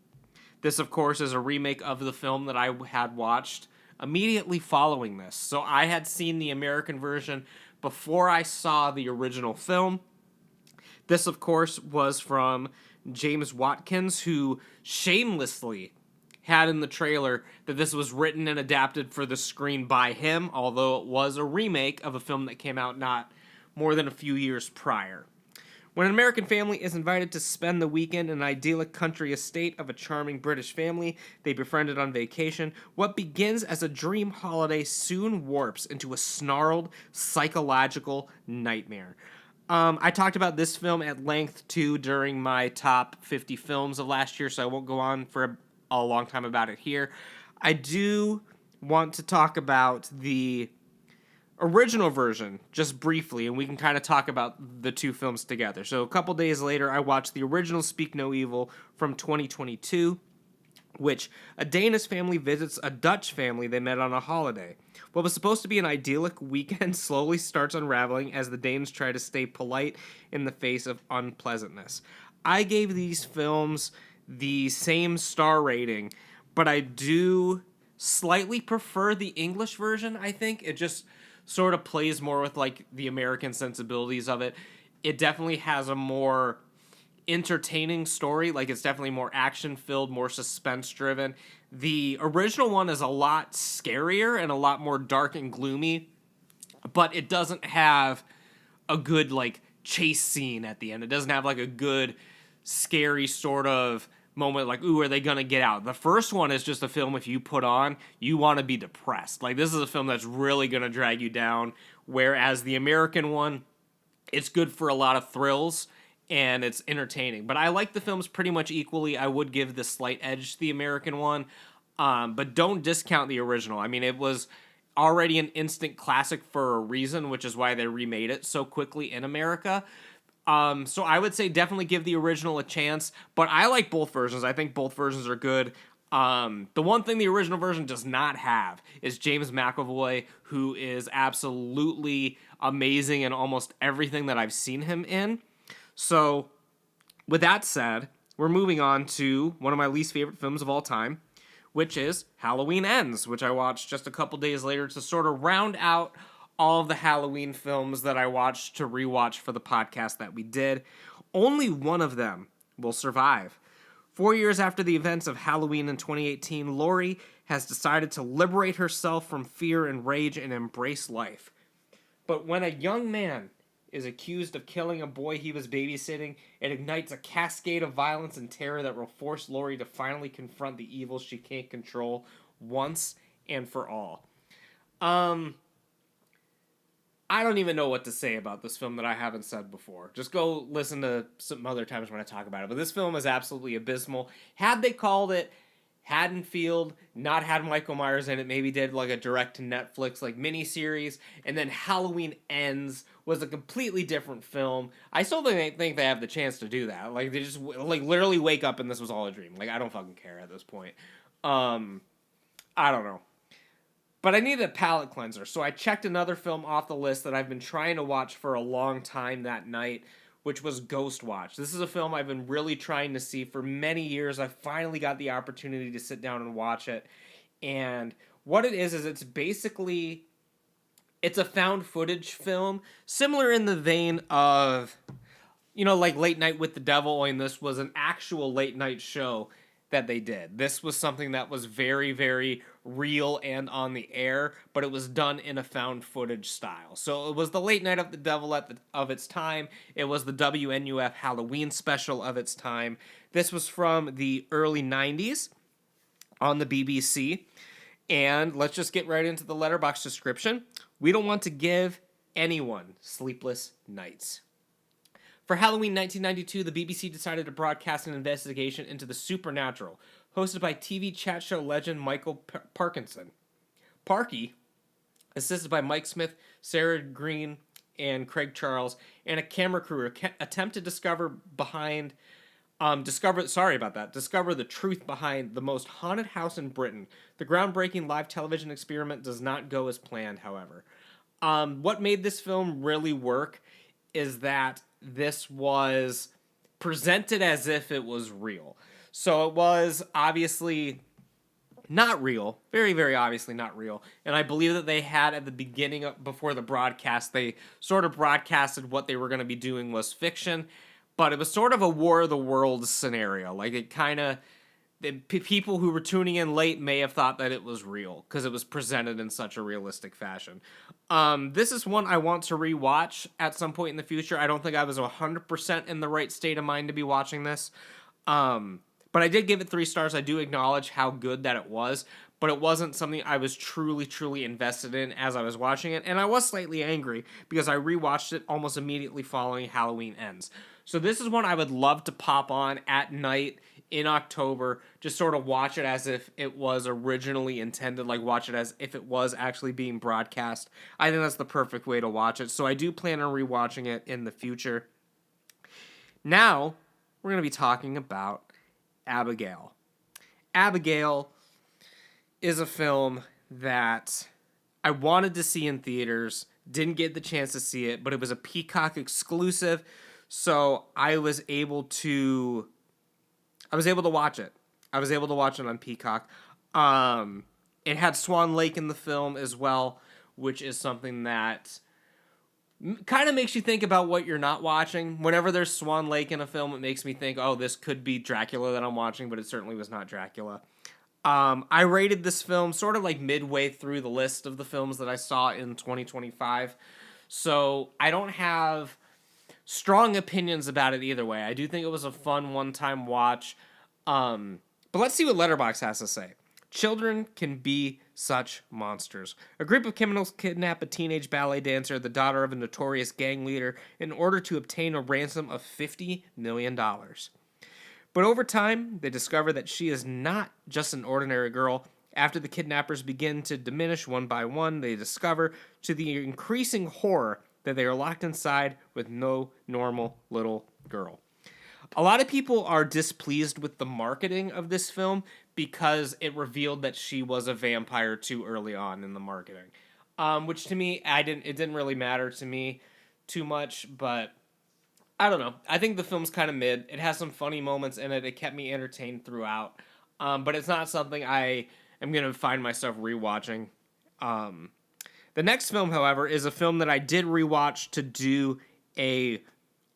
This, of course, is a remake of the film that I had watched immediately following this. So I had seen the American version before I saw the original film. This, of course, was from James Watkins, who shamelessly had in the trailer that this was written and adapted for the screen by him, although it was a remake of a film that came out not more than a few years prior. When an American family is invited to spend the weekend in an idyllic country estate of a charming British family they befriended on vacation, what begins as a dream holiday soon warps into a snarled psychological nightmare. I talked about this film at length, too, during my top 50 films of last year, so I won't go on for a long time about it here. I do want to talk about the original version just briefly, and we can kind of talk about the two films together. So a couple days later, I watched the original Speak No Evil from 2022, which a Danish family visits a Dutch family they met on a holiday. What was supposed to be an idyllic weekend slowly starts unraveling as the Danes try to stay polite in the face of unpleasantness. I gave these films the same star rating, but I do slightly prefer the English version, I think. It just sort of plays more with like the American sensibilities of it. It definitely has a more entertaining story. Like, it's definitely more action filled, more suspense driven. The original one is a lot scarier and a lot more dark and gloomy, but it doesn't have a good like chase scene at the end. It doesn't have like a good scary sort of moment like, ooh, are they gonna get out? The first one is just a film, if you put on, you want to be depressed. Like, this is a film that's really gonna drag you down, whereas the American one, it's good for a lot of thrills and it's entertaining. But I like the films pretty much equally. I would give the slight edge to the American one, but don't discount the original. I mean, it was already an instant classic for a reason, which is why they remade it so quickly in America. So I would say definitely give the original a chance, but I like both versions. I think both versions are good. The one thing the original version does not have is James McAvoy, who is absolutely amazing in almost everything that I've seen him in. So with that said, we're moving on to one of my least favorite films of all time, which is Halloween Ends, which I watched just a couple days later to sort of round out all of the Halloween films that I watched to rewatch for the podcast that we did. Only one of them will survive. 4 years after the events of Halloween in 2018, Laurie has decided to liberate herself from fear and rage and embrace life. But when a young man is accused of killing a boy he was babysitting, it ignites a cascade of violence and terror that will force Laurie to finally confront the evils she can't control once and for all. I don't even know what to say about this film that I haven't said before. Just go listen to some other times when I talk about it. But this film is absolutely abysmal. Had they called it Haddonfield, not had Michael Myers in it, maybe did like a direct to Netflix like miniseries, and then Halloween Ends was a completely different film. I still think they have the chance to do that. Like, they just like literally wake up and this was all a dream. Like, I don't fucking care at this point. I don't know. But I needed a palate cleanser, so I checked another film off the list that I've been trying to watch for a long time that night, which was Ghost Watch. This is a film I've been really trying to see for many years. I finally got the opportunity to sit down and watch it. And what it is it's basically, it's a found footage film, similar in the vein of, you know, like Late Night with the Devil, and this was an actual late night show that they did. This was something that was very, very real and on the air, but it was done in a found footage style. So it was the Late Night of the Devil of its time. It was the WNUF Halloween special of its time. This was from the early 90s on the BBC. And let's just get right into the Letterboxd description. We don't want to give anyone sleepless nights. For Halloween 1992, the BBC decided to broadcast an investigation into the supernatural, hosted by TV chat show legend Michael Parkinson. Parky, assisted by Mike Smith, Sarah Green, and Craig Charles, and a camera crew attempt to discover the truth behind the most haunted house in Britain. The groundbreaking live television experiment does not go as planned, however. What made this film really work is that this was presented as if it was real. So it was obviously not real, very, very obviously not real. And I believe that they had at the beginning, before the broadcast, they sort of broadcasted what they were going to be doing was fiction, but it was sort of a War of the Worlds scenario. Like, it kind of, people who were tuning in late may have thought that it was real because it was presented in such a realistic fashion. This is one I want to rewatch at some point in the future. I don't think I was 100% in the right state of mind to be watching this. But I did give it 3 stars. I do acknowledge how good that it was, but it wasn't something I was truly, truly invested in as I was watching it. And I was slightly angry because I rewatched it almost immediately following Halloween Ends. So this is one I would love to pop on at night in October, just sort of watch it as if it was originally intended, like watch it as if it was actually being broadcast. I think that's the perfect way to watch it. So I do plan on rewatching it in the future. Now, we're going to be talking about Abigail. Abigail is a film that I wanted to see in theaters, didn't get the chance to see it, but it was a Peacock exclusive, so I was able to watch it. I was able to watch it on Peacock. It had Swan Lake in the film as well, which is something that kind of makes you think about what you're not watching. Whenever there's Swan Lake in a film, it makes me think, oh, this could be Dracula that I'm watching, but it certainly was not Dracula. I rated this film sort of like midway through the list of the films that I saw in 2025. So I don't have strong opinions about it either way. I do think it was a fun one-time watch. But let's see what Letterboxd has to say. Children can be such monsters. A group of criminals kidnap a teenage ballet dancer, the daughter of a notorious gang leader, in order to obtain a ransom of $50 million. But over time, they discover that she is not just an ordinary girl. After the kidnappers begin to diminish one by one, they discover, to the increasing horror, that they are locked inside with no normal little girl. A lot of people are displeased with the marketing of this film because it revealed that she was a vampire too early on in the marketing. Which to me, it didn't really matter to me too much, but I don't know. I think the film's kind of mid. It has some funny moments in it. It kept me entertained throughout. But it's not something I am going to find myself rewatching. The next film, however, is a film that I did rewatch to do a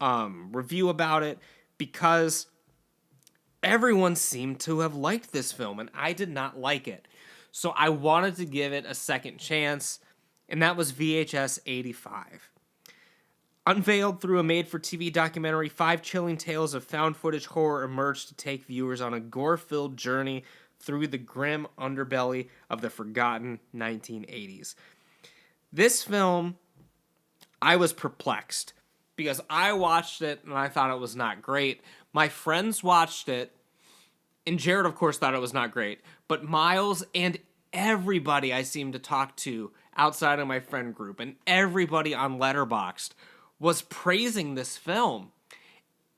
review about it, because everyone seemed to have liked this film, and I did not like it. So I wanted to give it a second chance, and that was VHS 85. Unveiled through a made-for-TV documentary, 5 chilling tales of found-footage horror emerged to take viewers on a gore-filled journey through the grim underbelly of the forgotten 1980s. This film, I was perplexed, because I watched it and I thought it was not great. My friends watched it, and Jared, of course, thought it was not great. But Miles and everybody I seemed to talk to outside of my friend group, and everybody on Letterboxd, was praising this film.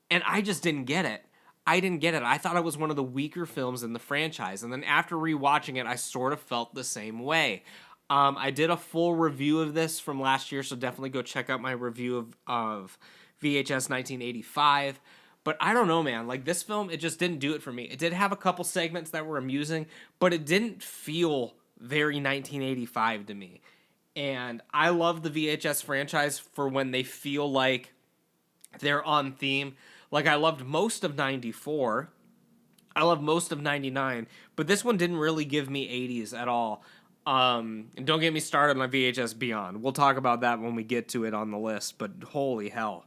And I just didn't get it. I thought it was one of the weaker films in the franchise. And then after rewatching it, I sort of felt the same way. I did a full review of this from last year, so definitely go check out my review of VHS 1985. But I don't know, man. Like, this film, it just didn't do it for me. It did have a couple segments that were amusing, but it didn't feel very 1985 to me. And I love the VHS franchise for when they feel like they're on theme. Like, I loved most of 94. I loved most of 99. But this one didn't really give me 80s at all. And don't get me started on VHS Beyond. We'll talk about that when we get to it on the list, but holy hell.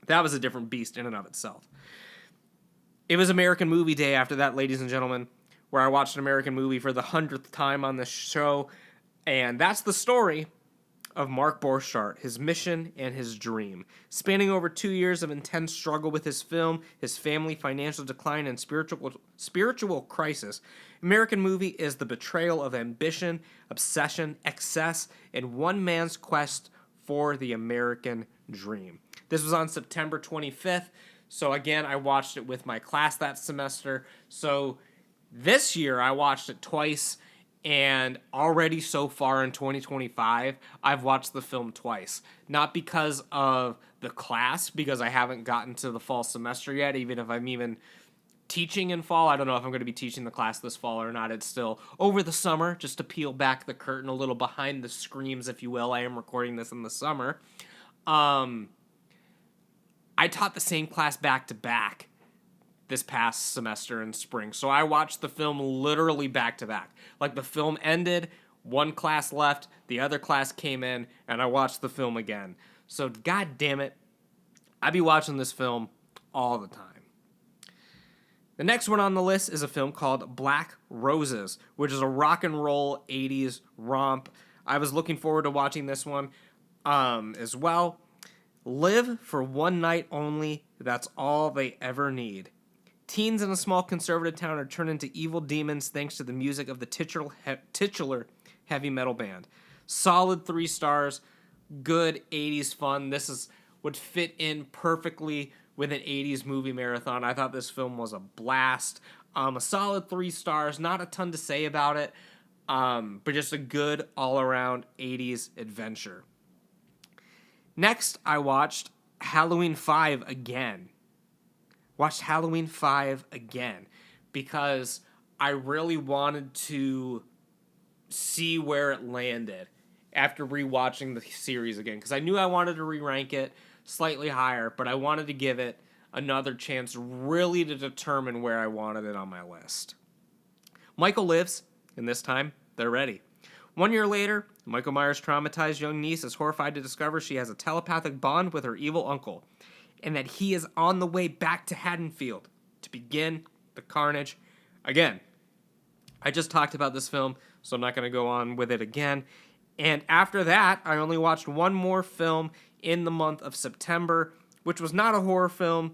That was a different beast in and of itself. It was American Movie Day after that, ladies and gentlemen. where I watched an American movie for the 100th time on this show, and that's the story of Mark Borchardt, his mission and his dream. Spanning over 2 years of intense struggle with his film, his family, financial decline, and spiritual crisis, American Movie is the betrayal of ambition, obsession, excess, and one man's quest for the American dream. This was on September 25th, so again, I watched it with my class that semester. So this year, I watched it twice, and already so far in 2025, I've watched the film twice. Not because of the class, because I haven't gotten to the fall semester yet, even if I'm even teaching in fall. I don't know if I'm going to be teaching the class this fall or not. It's still over the summer, just to peel back the curtain a little behind the screams, if you will. I am recording this in the summer. I taught the same class back to back this past semester in spring. So I watched the film literally back to back. Like, the film ended, one class left, the other class came in, and I watched the film again. So god damn it, I be watching this film all the time. The next one on the list is a film called Black Roses, which is a rock and roll 80s romp. I was looking forward to watching this one as well. Live for one night only, that's all they ever need. Teens in a small conservative town are turned into evil demons thanks to the music of the titular heavy metal band. Solid 3 stars, good 80s fun. Would fit in perfectly with an 80s movie marathon. I thought this film was a blast. A solid 3 stars, not a ton to say about it, but just a good all-around 80s adventure. Next, I watched Halloween 5 again. Watched Halloween 5 again because I really wanted to see where it landed after rewatching the series again, because I knew I wanted to re-rank it slightly higher, but I wanted to give it another chance really to determine where I wanted it on my list. Michael lives, and this time, they're ready. 1 year later, Michael Myers' traumatized young niece is horrified to discover she has a telepathic bond with her evil uncle, and that he is on the way back to Haddonfield to begin the carnage again. I just talked about this film, so I'm not going to go on with it again. And after that, I only watched one more film in the month of September, which was not a horror film.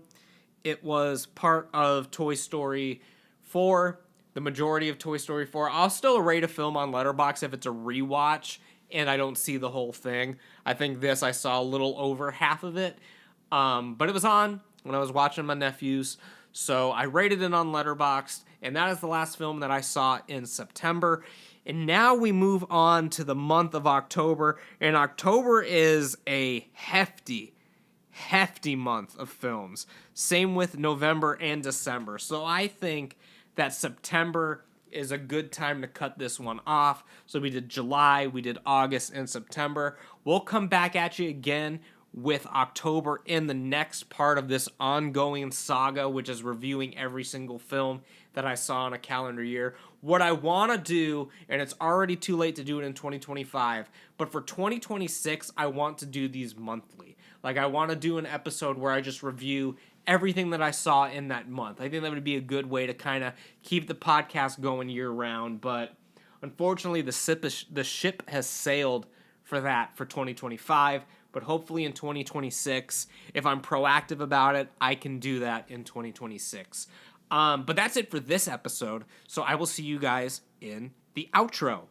It was part of Toy Story 4, the majority of Toy Story 4. I'll still rate a film on Letterboxd if it's a rewatch and I don't see the whole thing. I think this, I saw a little over half of it. But it was on when I was watching my nephews, so I rated it on Letterboxd, and that is the last film that I saw in September. And now we move on to the month of October, and October is a hefty month of films. Same with November and December. So I think that September is a good time to cut this one off. So we did July, we did August, and September. We'll come back at you again with October in the next part of this ongoing saga, which is reviewing every single film that I saw in a calendar year. What I want to do, and it's already too late to do it in 2025, but for 2026, I want to do these monthly. Like, I want to do an episode where I just review everything that I saw in that month. I think that would be a good way to kind of keep the podcast going year-round, but unfortunately, the ship has sailed for that for 2025. But hopefully in 2026, if I'm proactive about it, I can do that in 2026. But that's it for this episode. So I will see you guys in the outro.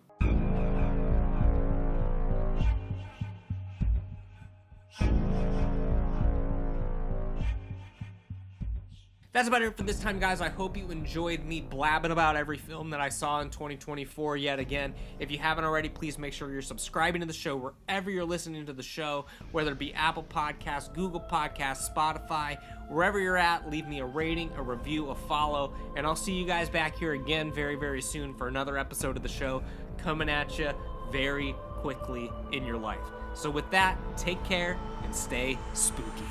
That's about it for this time, guys. I hope you enjoyed me blabbing about every film that I saw in 2024 yet again. If you haven't already, please make sure you're subscribing to the show wherever you're listening to the show, whether it be Apple Podcasts, Google Podcasts, Spotify, wherever you're at. Leave me a rating, a review, a follow, and I'll see you guys back here again very, very soon for another episode of the show coming at you very quickly in your life. So with that, take care and stay spooky.